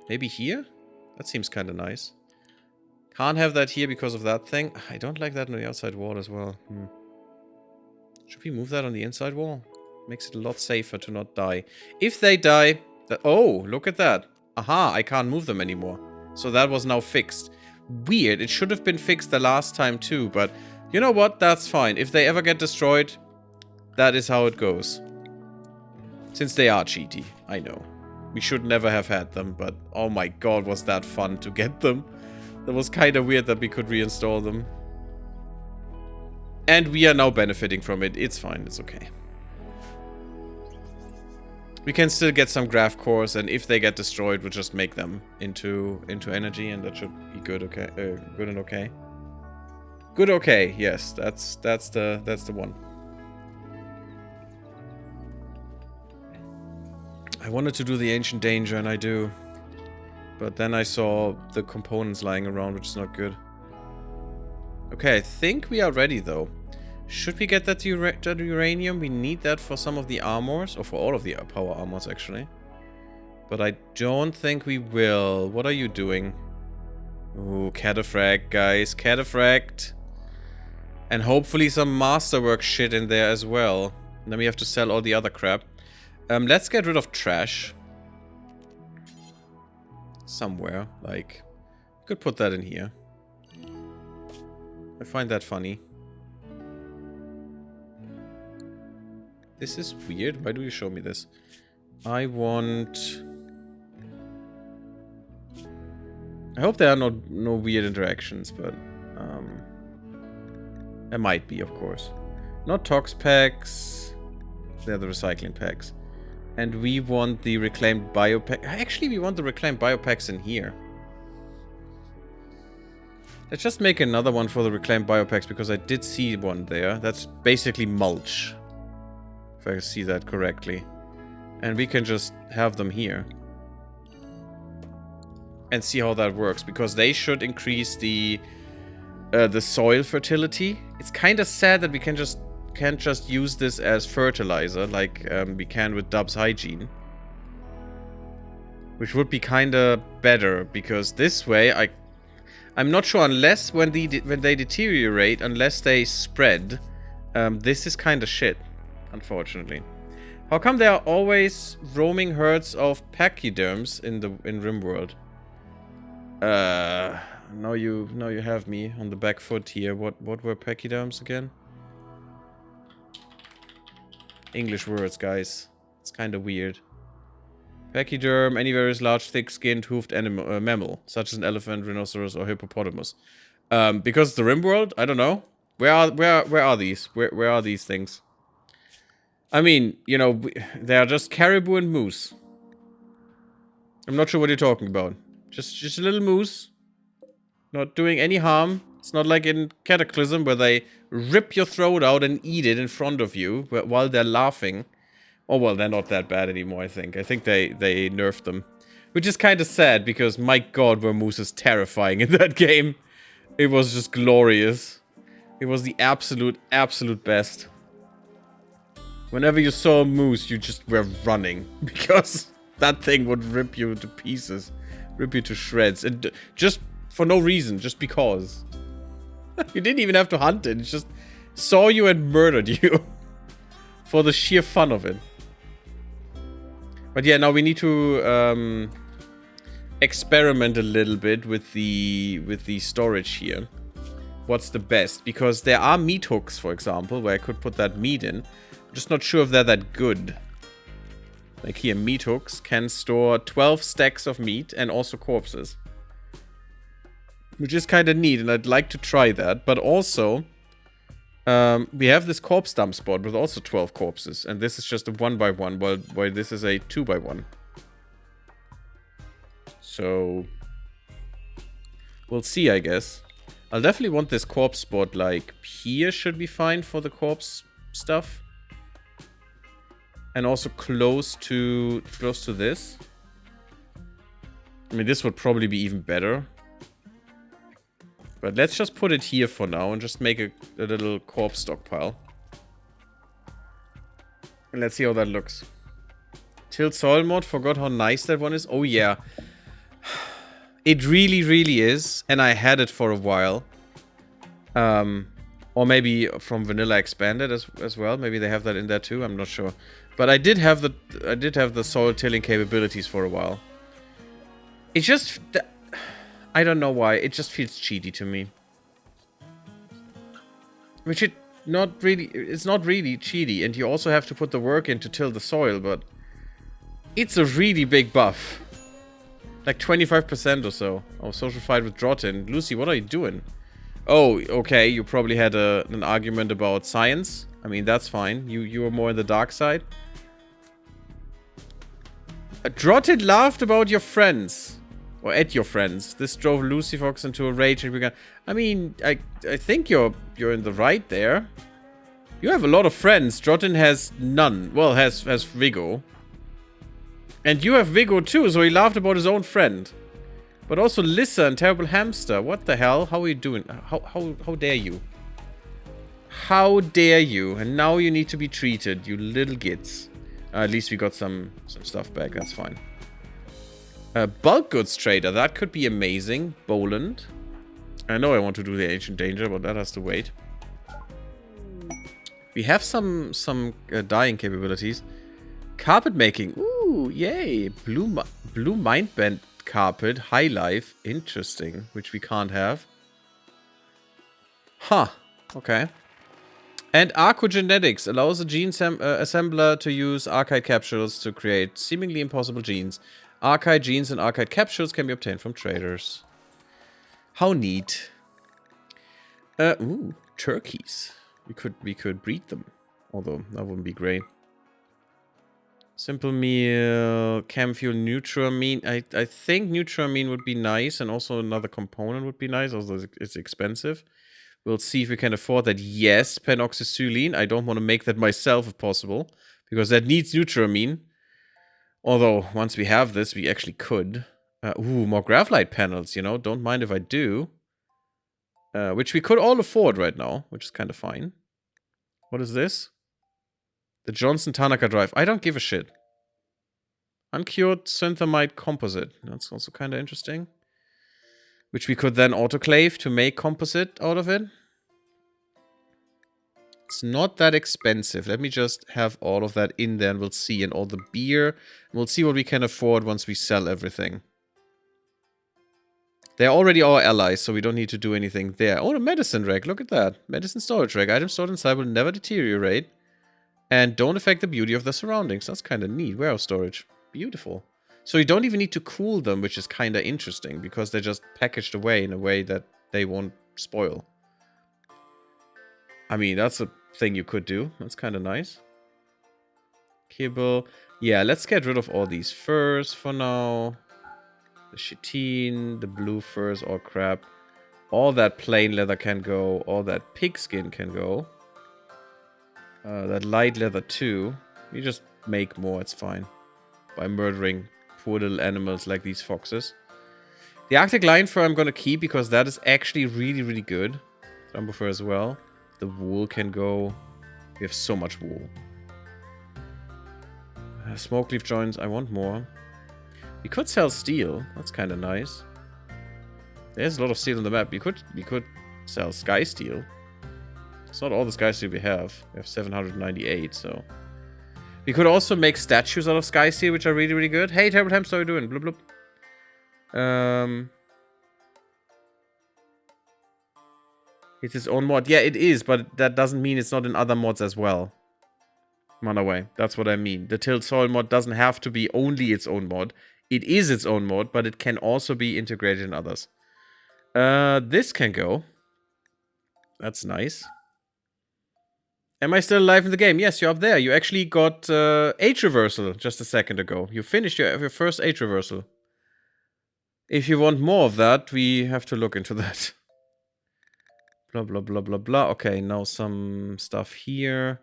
S1: Maybe here? That seems kind of nice. Can't have that here because of that thing. I don't like that on the outside wall as well. Should we move that on the inside wall? Makes it a lot safer to not die. If they die... Oh, look at that. Aha, I can't move them anymore. So that was now fixed. Weird. It should have been fixed the last time too, but you know what? That's fine. If they ever get destroyed, that is how it goes. Since they are cheaty, I know. We should never have had them, but oh my god, was that fun to get them. That was kind of weird that we could reinstall them. And we are now benefiting from it. It's fine. It's okay. We can still get some graph cores, and if they get destroyed, we'll just make them into energy, and that should be good. Okay, good and okay. Good, okay. Yes, that's the one. I wanted to do the Ancient Danger, and I do. But then I saw the components lying around, which is not good. Okay, I think we are ready, though. Should we get that uranium? We need that for some of the armors, or for all of the power armors, actually. But I don't think we will. What are you doing? Ooh, cataphract, guys. Cataphract. And hopefully some masterwork shit in there as well. And then we have to sell all the other crap. Let's get rid of trash. Somewhere, like, could put that in here. I find that funny. This is weird. Why do you show me this? I want... I hope there are no weird interactions, but there might be, of course. Not tox packs. They're the recycling packs. And we want the reclaimed biopack. Actually, we want the reclaimed biopacks in here. Let's just make another one for the reclaimed biopacks, because I did see one there. That's basically mulch. If I see that correctly. And we can just have them here. And see how that works, because they should increase the soil fertility. It's kind of sad that we can't just use this as fertilizer like we can with Dub's Hygiene. Which would be kind of better, because this way I'm not sure, unless when they deteriorate, unless they spread, this is kind of shit, unfortunately. How come there are always roaming herds of pachyderms in RimWorld? Now you have me on the back foot here. What were pachyderms again? English words, guys. It's kind of weird. Pachyderm, any very large, thick-skinned, hoofed animal, mammal, such as an elephant, rhinoceros, or hippopotamus. Because the RimWorld, I don't know. Where are these? Where are these things? I mean, you know, they are just caribou and moose. I'm not sure what you're talking about. Just a little moose. Not doing any harm. It's not like in Cataclysm where they rip your throat out and eat it in front of you while they're laughing. Oh, well, they're not that bad anymore, I think. I think they nerfed them. Which is kind of sad, because my god, were mooses terrifying in that game. It was just glorious. It was the absolute best. Whenever you saw a moose, you just were running. Because that thing would rip you to pieces. Rip you to shreds. And just for no reason, just because. You didn't even have to hunt it. It just saw you and murdered you. For the sheer fun of it. But yeah, now we need to experiment a little bit with the storage here. What's the best? Because there are meat hooks, for example, where I could put that meat in. I'm just not sure if they're that good. Like here, meat hooks can store 12 stacks of meat and also corpses. Which is kind of neat, and I'd like to try that. But also, we have this corpse dump spot with also 12 corpses. And this is just a 1x1, while this is a 2x1. So, we'll see, I guess. I'll definitely want this corpse spot, like, here should be fine for the corpse stuff. And also close to this. I mean, this would probably be even better. But let's just put it here for now and just make a little corpse stockpile. And let's see how that looks. Tilt Soil mod, forgot how nice that one is. Oh yeah. It really, really is. And I had it for a while. Or maybe from Vanilla Expanded as well. Maybe they have that in there too. I'm not sure. But I did have the soil tilling capabilities for a while. It just... I don't know why. It just feels cheaty to me. Which it's not really cheaty. And you also have to put the work in to till the soil, but... It's a really big buff. Like 25% or so. Oh, social fight with Drotin. Lucy, what are you doing? Oh, okay. You probably had an argument about science. I mean, that's fine. You were more on the dark side. Drotin laughed about your friends. Or at your friends. This drove Lucy Fox into a rage and began... I mean, I think you're in the right there. You have a lot of friends. Drotin has none. Well, has Viggo. And you have Viggo too, so he laughed about his own friend. But also Lissa and Terrible Hamster. What the hell? How are you doing? How dare you? How dare you? And now you need to be treated, you little gits. At least we got some stuff back. That's fine. Bulk goods trader. That could be amazing. Boland. I know I want to do the Ancient Danger, but that has to wait. We have some dyeing capabilities. Carpet making. Ooh, yay. Blue Mindbend carpet. High life. Interesting. Which we can't have. Huh. Okay. And Archogenetics allows a gene assembler to use archite capsules to create seemingly impossible genes. Archite genes and archite capsules can be obtained from traders. How neat. Ooh, turkeys. We could breed them. Although, that wouldn't be great. Simple meal, chem fuel, Nutramine. I think Nutramine would be nice, and also another component would be nice, although it's expensive. We'll see if we can afford that. Yes, Penoxysulene. I don't want to make that myself if possible, because that needs Nutramine. Although, once we have this, we actually could. Ooh, more graphite panels, you know. Don't mind if I do. Which we could all afford right now, which is kind of fine. What is this? The Johnson Tanaka drive. I don't give a shit. Uncured synthamite composite. That's also kind of interesting. Which we could then autoclave to make composite out of it. It's not that expensive. Let me just have all of that in there and we'll see. And all the beer. We'll see what we can afford once we sell everything. They're already our allies, so we don't need to do anything there. Oh, the medicine rack. Look at that. Medicine storage rack. Items stored inside will never deteriorate. And don't affect the beauty of the surroundings. That's kind of neat. Warehouse storage. Beautiful. So you don't even need to cool them, which is kind of interesting. Because they're just packaged away in a way that they won't spoil. I mean, that's a thing you could do. That's kind of nice. Kibble. Yeah, let's get rid of all these furs for now. The chitin, the blue furs, all crap. All that plain leather can go. All that pigskin can go. That light leather too. You just make more, it's fine. By murdering poor little animals like these foxes. The Arctic lion fur I'm gonna keep because that is actually really, really good. Jumbo fur as well. The wool can go. We have so much wool. Smoke leaf joints, I want more. We could sell steel. That's kind of nice. There's a lot of steel on the map. We could sell sky steel. It's not all the sky steel we have. We have 798, so. We could also make statues out of sky steel, which are really, really good. Hey, Terrible Hamster, how are you doing? Bloop, bloop. It's its own mod. Yeah, it is, but that doesn't mean it's not in other mods as well. Runaway. That's what I mean. The Tilt Soil mod doesn't have to be only its own mod. It is its own mod, but it can also be integrated in others. This can go. That's nice. Am I still alive in the game? Yes, you're up there. You actually got age reversal just a second ago. You finished your first age reversal. If you want more of that, we have to look into that. Blah, blah, blah, blah, blah. Okay, now some stuff here.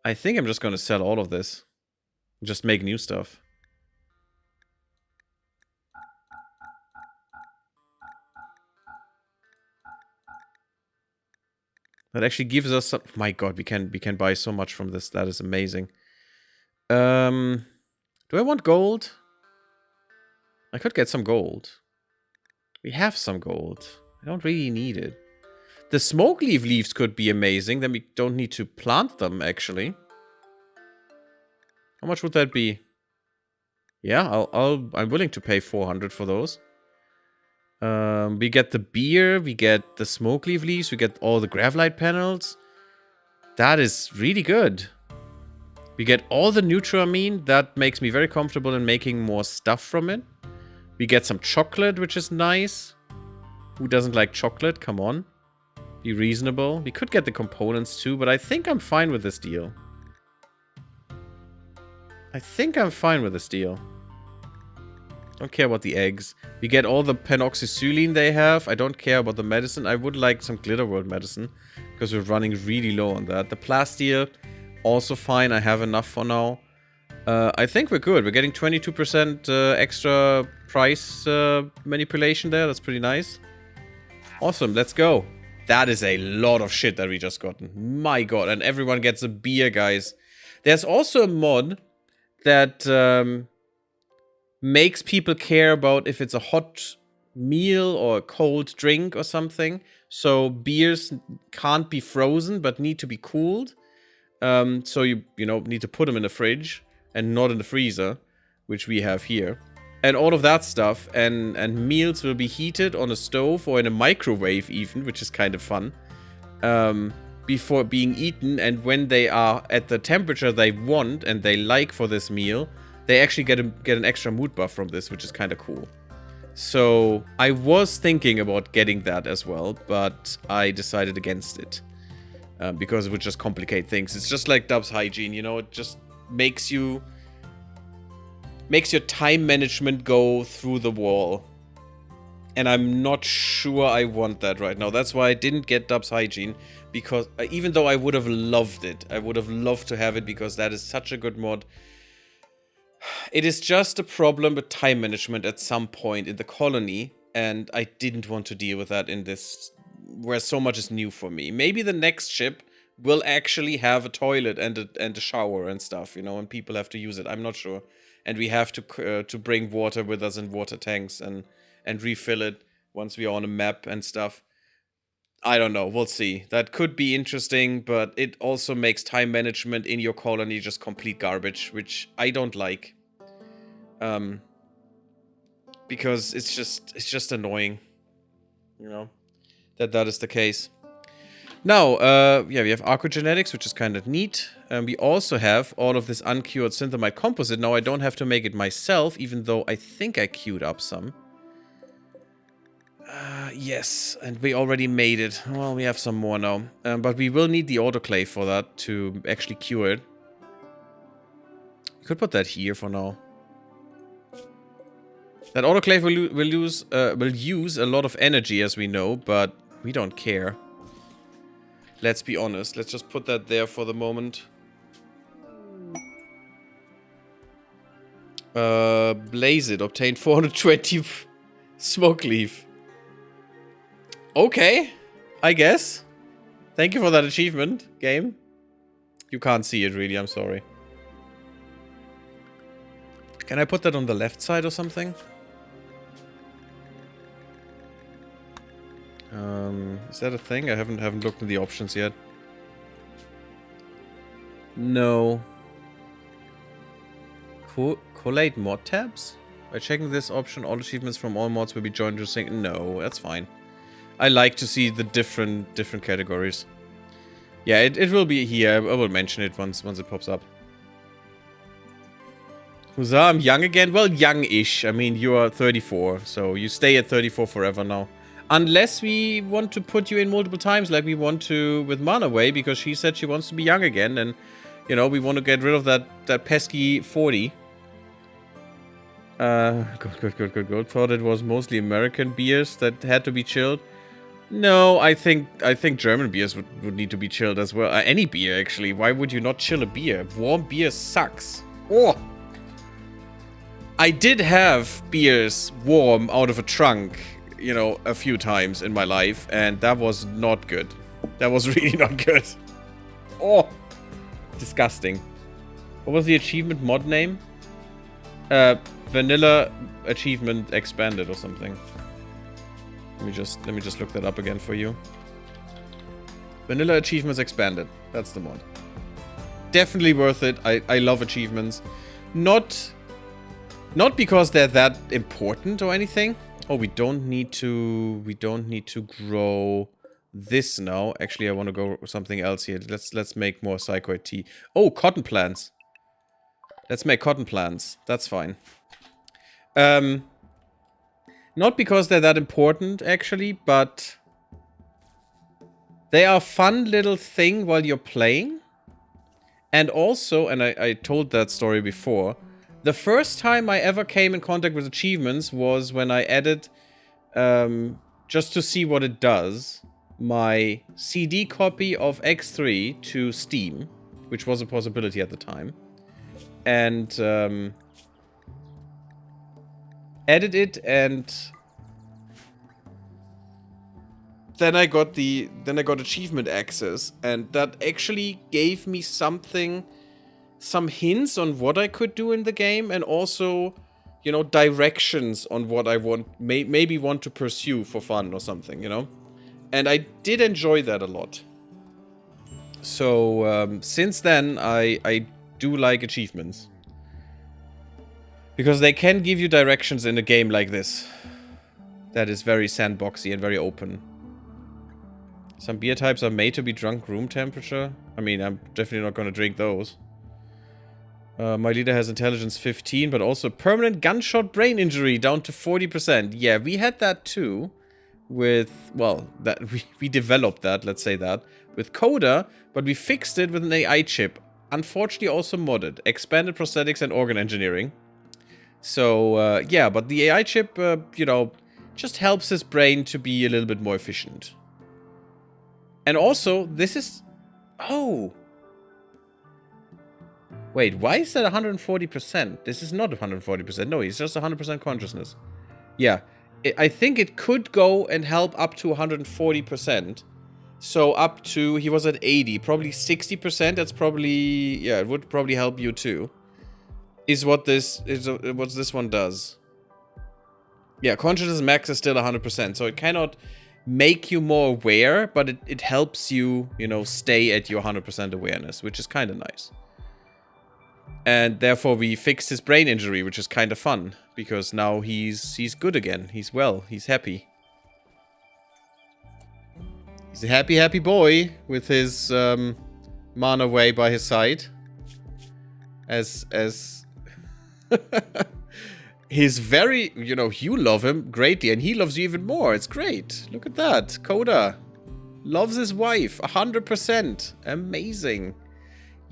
S1: I think I'm just going to sell all of this. Just make new stuff. That actually gives us some... My god, we can buy so much from this. That is amazing. Do I want gold? I could get some gold. We have some gold. I don't really need it. The smoke leaf leaves could be amazing. Then we don't need to plant them, actually. How much would that be? Yeah, I'm willing to pay 400 for those. We get the beer, we get the smoke leaf leaves, we get all the gravelite panels. That is really good. We get all the Nutramine. That makes me very comfortable in making more stuff from it. We get some chocolate, which is nice. Who doesn't like chocolate? Come on. Be reasonable. We could get the components too, but I think I'm fine with this deal. Don't care about the eggs. We get all the penoxysulene they have. I don't care about the medicine. I would like some Glitter World medicine, because we're running really low on that. The plasteel, also fine. I have enough for now. I think we're good. We're getting 22% extra price manipulation there. That's pretty nice. Awesome, let's go. That is a lot of shit that we just gotten. My god, and everyone gets a beer, guys. There's also a mod that makes people care about if it's a hot meal or a cold drink or something. So beers can't be frozen but need to be cooled. So you need to put them in the fridge and not in the freezer, which we have here. And all of that stuff, and meals will be heated on a stove or in a microwave even, which is kind of fun, before being eaten. And when they are at the temperature they want and they like for this meal, they actually get an extra mood buff from this, which is kind of cool. So I was thinking about getting that as well, but I decided against it. Because it would just complicate things. It's just like Dub's hygiene, you know, it just makes your time management go through the wall. And I'm not sure I want that right now. That's why I didn't get Dub's hygiene, because even though I would have loved it, I would have loved to have it because that is such a good mod. It is just a problem with time management at some point in the colony, and I didn't want to deal with that in this, where so much is new for me. Maybe the next ship will actually have a toilet and a shower and stuff, you know, and people have to use it. I'm not sure. And we have to bring water with us in water tanks and refill it once we are on a map and stuff. I don't know. We'll see. That could be interesting, but it also makes time management in your colony just complete garbage, which I don't like. Because it's just annoying, you know, that is the case. Now, yeah, we have archogenetics, which is kind of neat. We also have all of this uncured synthamite composite. Now, I don't have to make it myself, even though I think I queued up some. Yes, and we already made it. Well, we have some more now. But we will need the autoclave for that to actually cure it. We could put that here for now. That autoclave will use a lot of energy, as we know, but we don't care. Let's be honest. Let's just put that there for the moment. Blaze it. Obtained 420 smoke leaf. Okay. I guess. Thank you for that achievement, game. You can't see it really, I'm sorry. Can I put that on the left side or something? Is that a thing? I haven't looked in the options yet. No. Collate mod tabs? By checking this option, all achievements from all mods will be joined to sync. No, that's fine. I like to see the different categories. Yeah, it will be here. I will mention it once it pops up. Huzzah, I'm young again? Well, young-ish. I mean, you are 34, so you stay at 34 forever now. Unless we want to put you in multiple times like we want to with Manaway, because she said she wants to be young again, and, you know, we want to get rid of that pesky 40. Good. Thought it was mostly American beers that had to be chilled. No, I think German beers would need to be chilled as well. Any beer, actually. Why would you not chill a beer? Warm beer sucks. Oh! I did have beers warm out of a trunk, you know, a few times in my life, and that was not good. That was really not good. Oh! Disgusting. What was the achievement mod name? Vanilla achievement expanded or something. Let me just look that up again for you. Vanilla achievements expanded. That's the mod. Definitely worth it. I love achievements. Not because they're that important or anything. Oh, we don't need to grow this now. Actually, I want to go something else here. Let's make more psychoid tea. Oh, cotton plants. Let's make cotton plants. That's fine. Not because they're that important, actually, but they are a fun little thing while you're playing. And also, and I told that story before, the first time I ever came in contact with achievements was when I added, just to see what it does, my CD copy of X3 to Steam, which was a possibility at the time. And added it, and then I got achievement access, and that actually gave me some hints on what I could do in the game, and also, you know, directions on what I maybe want to pursue for fun or something, you know? And I did enjoy that a lot. So, since then, I do like achievements. Because they can give you directions in a game like this. That is very sandboxy and very open. Some beer types are made to be drunk room temperature. I mean, I'm definitely not going to drink those. My leader has intelligence 15, but also permanent gunshot brain injury down to 40%. Yeah, we had that too. With, well, that we developed that, let's say that, with Coda, but we fixed it with an AI chip. Unfortunately also modded. Expanded prosthetics and organ engineering. So, yeah, but the AI chip, you know, just helps his brain to be a little bit more efficient. And also, this is... Oh! Wait, why is that 140%? This is not 140%. No, he's just 100% consciousness. Yeah, I think it could go and help up to 140%. So up to... He was at 80. Probably 60%. That's probably... Yeah, it would probably help you too. Is what this one does. Yeah, consciousness max is still 100%, so it cannot make you more aware, but it helps you, you know, stay at your 100% awareness, which is kind of nice. And therefore we fixed his brain injury, which is kind of fun, because now he's good again. He's well. He's happy. He's a happy boy with his mana way by his side. As he's very, you know, you love him greatly, and he loves you even more. It's great. Look at that. Coda loves his wife 100%. Amazing.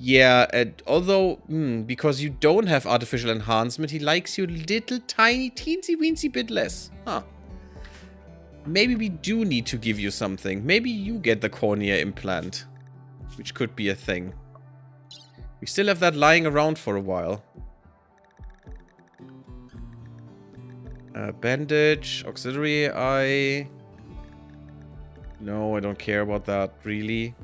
S1: Yeah, although, because you don't have artificial enhancement, he likes you a little tiny, teensy-weensy bit less. Huh. Maybe we do need to give you something. Maybe you get the cornea implant, which could be a thing. We still have that lying around for a while. Bandage, auxiliary eye. No, I don't care about that, really.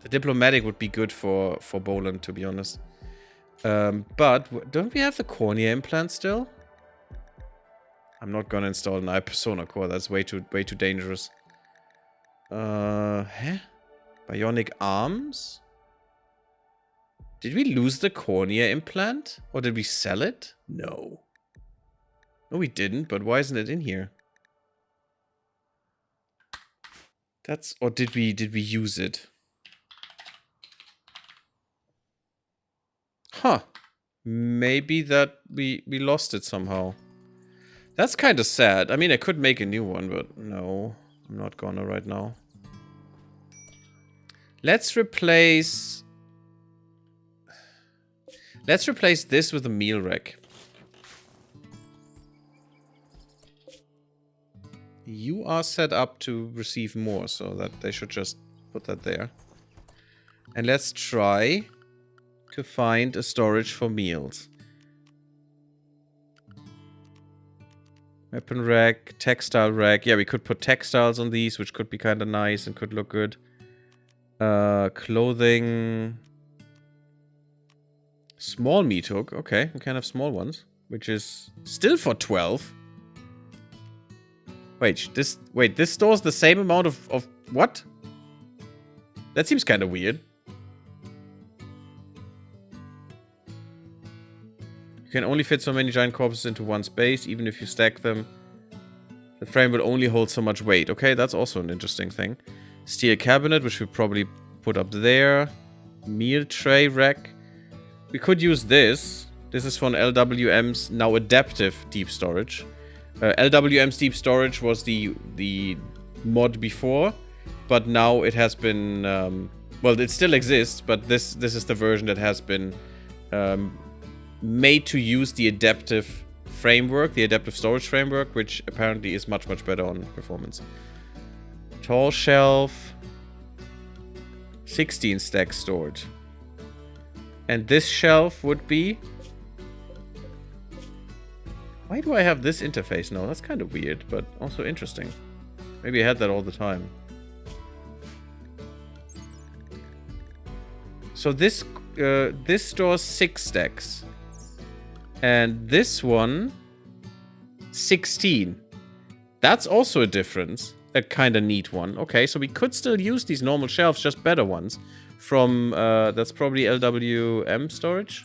S1: The diplomatic would be good for Boland, to be honest. But don't we have the cornea implant still? I'm not gonna install an eye persona core. That's way too dangerous. Huh? Bionic arms? Did we lose the cornea implant? Or did we sell it? No. No, we didn't, but why isn't it in here? Or did we use it? Huh. Maybe that we lost it somehow. That's kind of sad. I mean, I could make a new one, but no. I'm not gonna right now. Let's replace this with a meal rack. You are set up to receive more, so that they should just put that there. And let's try to find a storage for meals. Weapon rack, textile rack. Yeah, we could put textiles on these, which could be kind of nice and could look good. Clothing. Small meat hook. Okay, we can have small ones, which is still for 12. Wait, this stores the same amount of what? That seems kind of weird. You can only fit so many giant corpses into one space, even if you stack them. The frame will only hold so much weight. Okay, that's also an interesting thing. Steel cabinet, which we probably put up there. Meal tray rack. We could use this. This is from LWM's now adaptive deep storage. LWM's deep storage was the mod before, but now it has been well, it still exists, but this is the version that has been made to use the adaptive framework, the adaptive storage framework, which apparently is much better on performance. Tall shelf, 16 stacks stored, and this shelf would be. Why do I have this interface now? That's kind of weird, but also interesting. Maybe I had that all the time. So this stores 6 stacks. And this one, 16. That's also a difference. A kind of neat one. Okay, so we could still use these normal shelves, just better ones. From, that's probably LWM storage?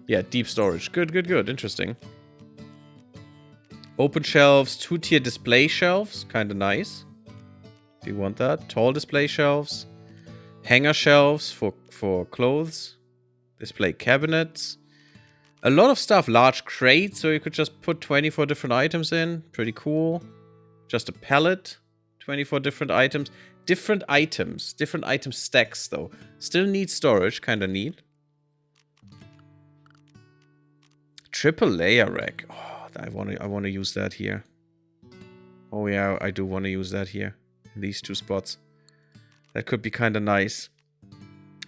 S1: Yeah, deep storage. Good. Interesting. Open shelves, 2-tier display shelves, kind of nice. If you want that. Tall display shelves. Hanger shelves for clothes. Display cabinets. A lot of stuff. Large crates, so you could just put 24 different items in. Pretty cool. Just a pallet. 24 different items. Different items. Different item stacks, though. Still need storage, kind of neat. Triple layer rack. Oh, I want to use that here. Oh yeah, I do want to use that here. In these 2 spots. That could be kind of nice.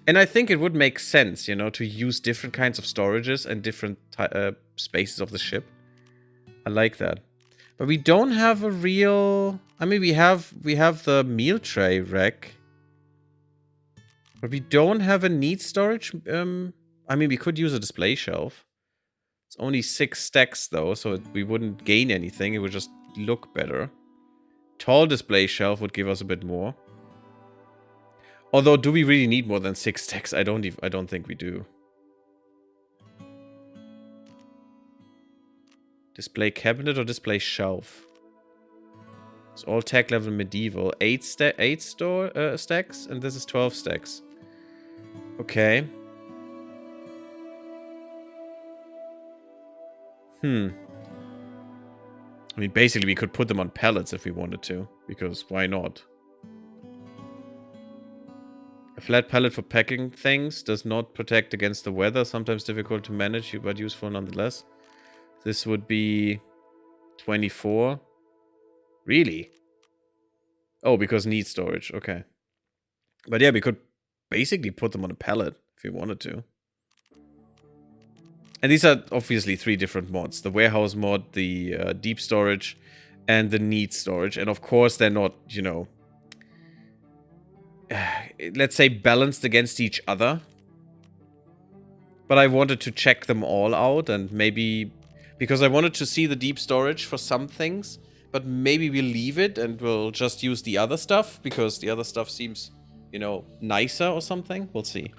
S1: And I think it would make sense, you know, to use different kinds of storages and different spaces of the ship. I like that. But we don't have a real. I mean, we have the meal tray rack, but we don't have a neat storage. I mean, we could use a display shelf. It's only 6 stacks though, so we wouldn't gain anything. It would just look better. Tall display shelf would give us a bit more. Although, do we really need more than 6 stacks? I don't think we do. Display cabinet or display shelf? It's all tech level medieval. 8 stacks, and this is 12 stacks. Okay. I mean, basically, we could put them on pallets if we wanted to, because why not? A flat pallet for packing things does not protect against the weather. Sometimes difficult to manage, but useful nonetheless. This would be 24. Really? Oh, because need storage. Okay. But yeah, we could basically put them on a pallet if we wanted to. And these are obviously 3 different mods. The warehouse mod, the deep storage, and the need storage. And of course, they're not, you know, let's say balanced against each other. But I wanted to check them all out and maybe... Because I wanted to see the deep storage for some things. But maybe we'll leave it and we'll just use the other stuff. Because the other stuff seems, you know, nicer or something. We'll see.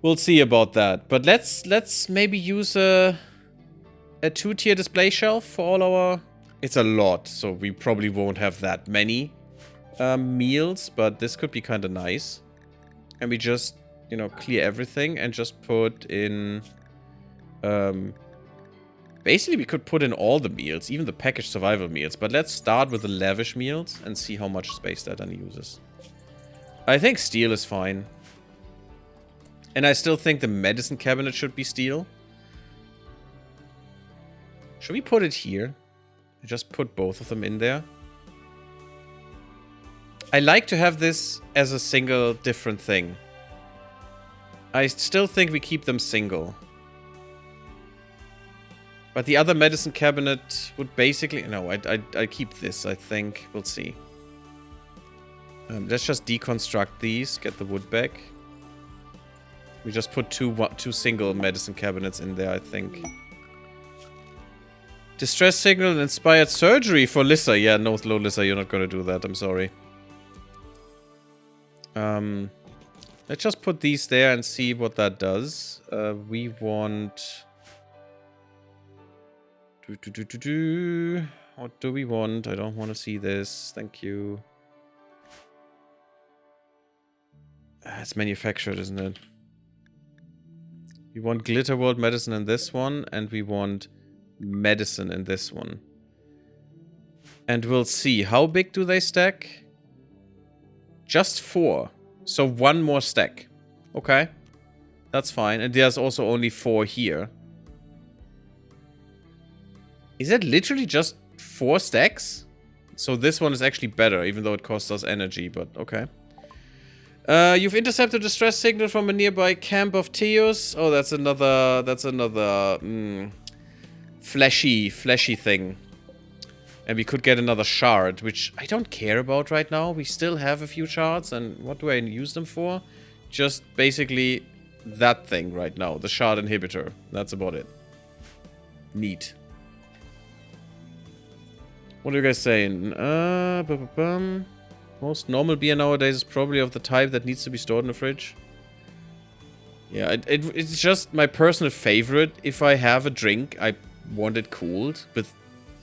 S1: We'll see about that. But let's maybe use a 2-tier display shelf for all our... It's a lot, so we probably won't have that many meals. But this could be kind of nice. And we just, you know, clear everything and just put in... basically, we could put in all the meals, even the packaged survival meals. But let's start with the lavish meals and see how much space that then uses. I think steel is fine. And I still think the medicine cabinet should be steel. Should we put it here? Just put both of them in there. I like to have this as a single different thing. I still think we keep them single. But the other medicine cabinet would basically... No, I'd keep this, I think. We'll see. Let's just deconstruct these. Get the wood back. We just put two single medicine cabinets in there, I think. Distress signal and inspired surgery for Lissa. Yeah, no, Lissa, you're not gonna do that. I'm sorry. Let's just put these there and see what that does. We want... What do we want? I don't want to see this. Thank you. It's manufactured, isn't it? We want Glitter World medicine in this one, and we want medicine in this one. And we'll see. How big do they stack? Just 4. So 1 more stack. Okay. That's fine. And there's also only 4 here. Is that literally just 4 stacks? So this one is actually better, even though it costs us energy, but okay. You've intercepted a distress signal from a nearby camp of Teos. Oh, that's another fleshy thing. And we could get another shard, which I don't care about right now. We still have a few shards, and what do I use them for? Just basically that thing right now, the shard inhibitor. That's about it. Neat. What are you guys saying? Most normal beer nowadays is probably of the type that needs to be stored in the fridge. Yeah, it's just my personal favorite. If I have a drink, I want it cooled. With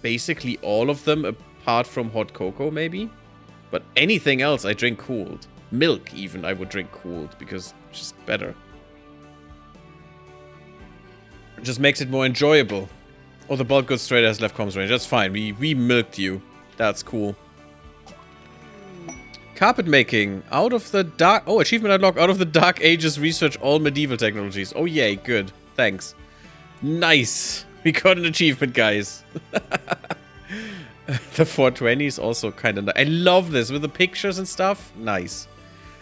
S1: basically all of them, apart from hot cocoa, maybe. But anything else, I drink cooled. Milk, even, I would drink cooled, because it's just better. It just makes it more enjoyable. Oh, the bulk goods trader has left comms range. That's fine. We milked you. That's cool. Carpet making. Out of the dark... Oh, achievement unlocked. Out of the dark ages, research all medieval technologies. Oh, yay. Good. Thanks. Nice. We got an achievement, guys. The 420 is also kind of nice. I love this with the pictures and stuff. Nice.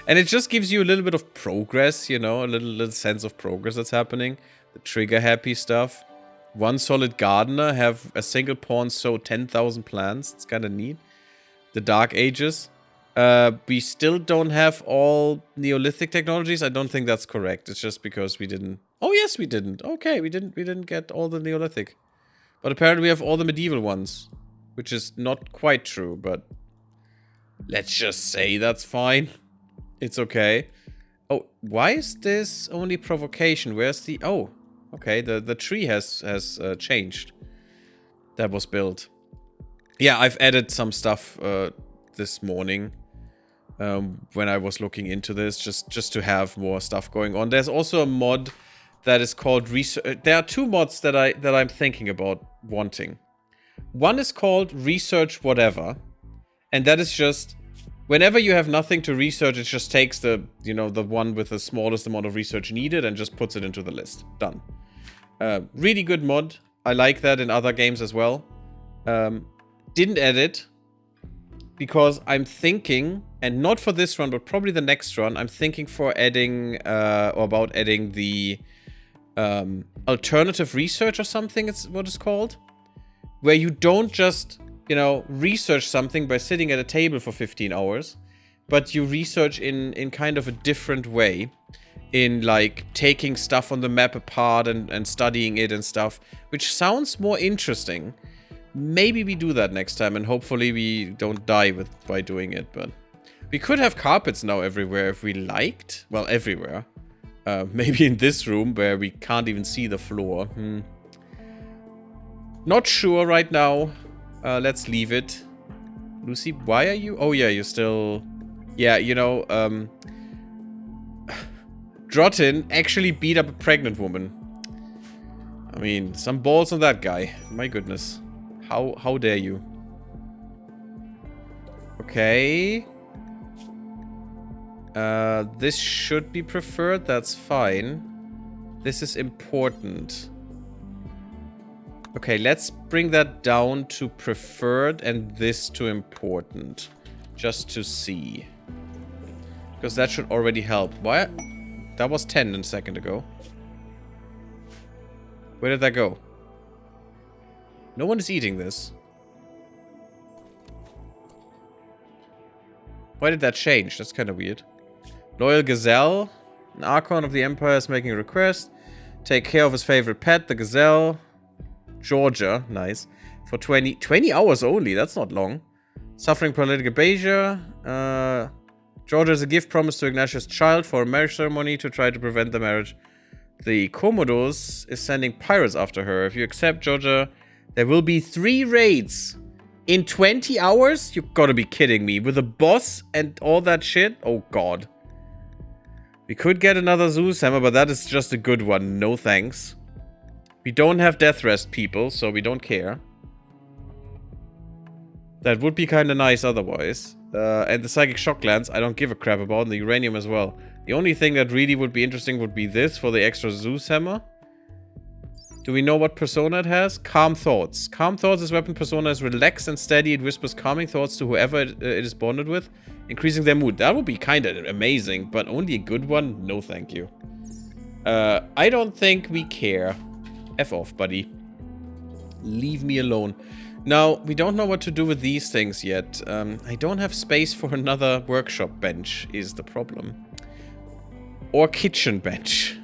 S1: And it just gives you a little bit of progress, you know, a little sense of progress that's happening. The trigger happy stuff. One solid gardener have a single pawn sow 10,000 plants. It's kind of neat. The dark ages. We still don't have all Neolithic technologies. I don't think that's correct. It's just because we didn't... Oh, yes, we didn't. Okay, we didn't get all the Neolithic. But apparently we have all the medieval ones. Which is not quite true, but... Let's just say that's fine. It's okay. Oh, why is this only provocation? Where's the... Oh, okay, the tree has changed. That was built. Yeah, I've added some stuff this morning. When I was looking into this, just to have more stuff going on. There's also a mod that is called research. There are 2 mods that I'm thinking about wanting. One is called Research Whatever, and that is just Whenever you have nothing to research, it just takes the, you know, the one with the smallest amount of research needed and just puts it into the list. Done. Really good mod. I like that in other games as well. Didn't add it because I'm thinking, and not for this run, but probably the next run, I'm thinking for adding, or about adding the alternative research or something, it's what it's called. Where you don't just, you know, research something by sitting at a table for 15 hours, but you research in kind of a different way. In, like, taking stuff on the map apart and studying it and stuff, which sounds more interesting. Maybe we do that next time, and hopefully we don't die by doing it, but... We could have carpets now everywhere if we liked. Well, everywhere. Maybe in this room, where we can't even see the floor. Not sure right now. Let's leave it. Lucy, why are you... Oh, yeah, you're still... Yeah, you know, Drotin actually beat up a pregnant woman. I mean, some balls on that guy. My goodness. How dare you? Okay. This should be preferred. That's fine. This is important. Okay, let's bring that down to preferred and this to important. Just to see. Because that should already help. Why? That was 10 a second ago. Where did that go? No one is eating this. Why did that change? That's kind of weird. Loyal Gazelle. An Archon of the Empire is making a request. Take care of his favorite pet, the Gazelle. Georgia. Nice. For 20 hours only. That's not long. Suffering political behavior. Georgia is a gift promised to Ignatius' child for a marriage ceremony to try to prevent the marriage. The Commodus is sending pirates after her. If you accept Georgia, there will be 3 raids. In 20 hours? You gotta be kidding me. With a boss and all that shit? Oh god. We could get another Zeus hammer, but that is just a good one. No thanks. We don't have death rest people, so we don't care. That would be kind of nice otherwise. And the Psychic Shock Lance, I don't give a crap about, and the Uranium as well. The only thing that really would be interesting would be this for the extra Zeus hammer. Do we know what persona it has? Calm Thoughts. Calm Thoughts, this weapon persona is relaxed and steady. It whispers calming thoughts to whoever it is bonded with, increasing their mood. That would be kind of amazing, but only a good one? No thank you. I don't think we care. F off, buddy. Leave me alone. Now, we don't know what to do with these things yet. I don't have space for another workshop bench, is the problem. Or kitchen bench.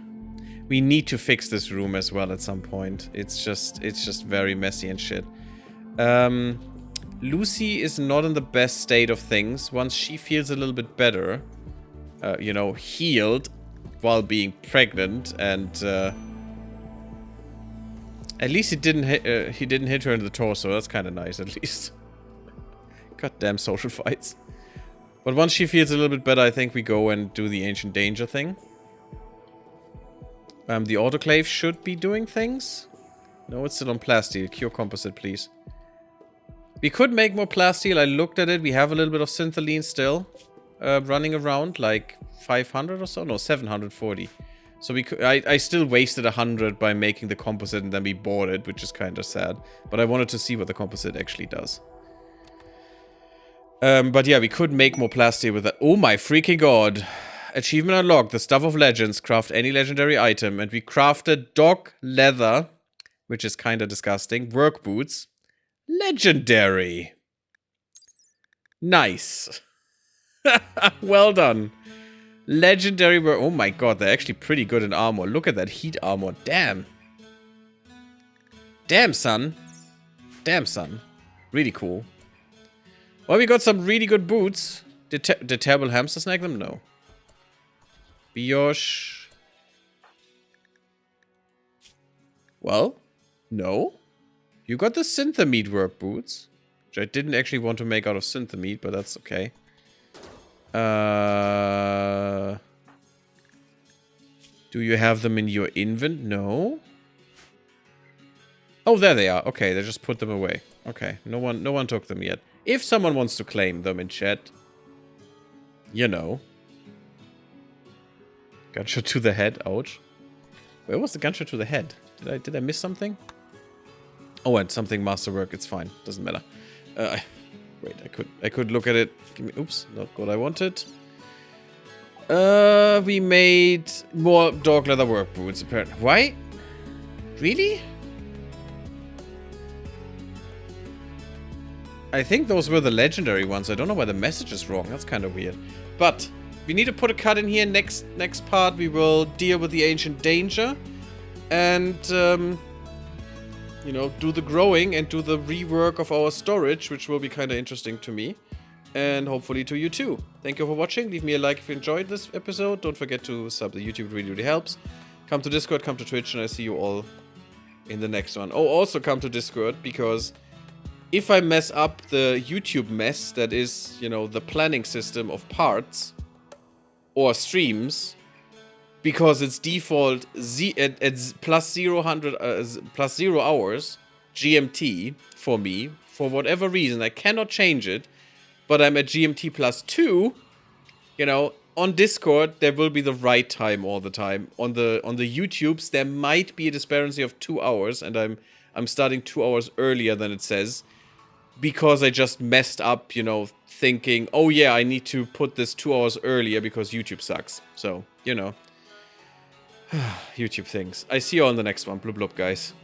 S1: We need to fix this room as well at some point. It's just very messy and shit. Lucy is not in the best state of things. Once she feels a little bit better, you know, healed while being pregnant, and at least he didn't hit her in the torso. That's kind of nice, at least. Goddamn social fights. But once she feels a little bit better, I think we go and do the Ancient Danger thing. The autoclave should be doing things. No, it's still on plasteel. Cure composite, please. We could make more plasteel. I looked at it. We have a little bit of syntholine still running around, like 500 or so. No, 740. So we could, I still wasted 100 by making the composite, and then we bought it, which is kind of sad. But I wanted to see what the composite actually does. But yeah, we could make more plasteel with that. Oh my freaking god. Achievement unlocked. The Stuff of Legends. Craft any legendary item. And we crafted dog leather, which is kind of disgusting. Work boots. Legendary. Nice. Well done. Legendary were... Oh my god, they're actually pretty good in armor. Look at that heat armor. Damn. Damn, son. Damn, son. Really cool. Well, we got some really good boots. Did Terrible Hamster snag them? No. Biosh. Well, no. You got the Synthamete work boots. Which I didn't actually want to make out of Synthamete, but that's okay. Do you have them in your invent? No. Oh, there they are. Okay, they just put them away. Okay, no one took them yet. If someone wants to claim them in chat, You know. Gunshot to the head. Ouch. Where was the gunshot to the head? Did I miss something? Oh, and something masterwork. It's fine. Doesn't matter. Wait, I could look at it. Give me. Oops, not what I wanted. We made more dog leather work boots. Apparently, why? Really? I think those were the legendary ones. I don't know why the message is wrong. That's kind of weird. But we need to put a cut in here. Next part, we will deal with the ancient danger, and you know, do the growing and do the rework of our storage, which will be kind of interesting to me, and hopefully to you too. Thank you for watching. Leave me a like if you enjoyed this episode. Don't forget to sub the YouTube. It really, really helps. Come to Discord, come to Twitch, and I see you all in the next one. Oh, also come to Discord, because if I mess up the YouTube mess, that is, you know, the planning system of parts or streams, because it's default at plus 0 hours GMT for me, for whatever reason, I cannot change it, but I'm at GMT plus 2, you know, on Discord, there will be the right time all the time. On the YouTubes, there might be a disparity of 2 hours, and I'm starting 2 hours earlier than it says, because I just messed up, you know, thinking, oh yeah, I need to put this 2 hours earlier because YouTube sucks. So, you know. YouTube things. I see you on the next one. Blub blub, guys.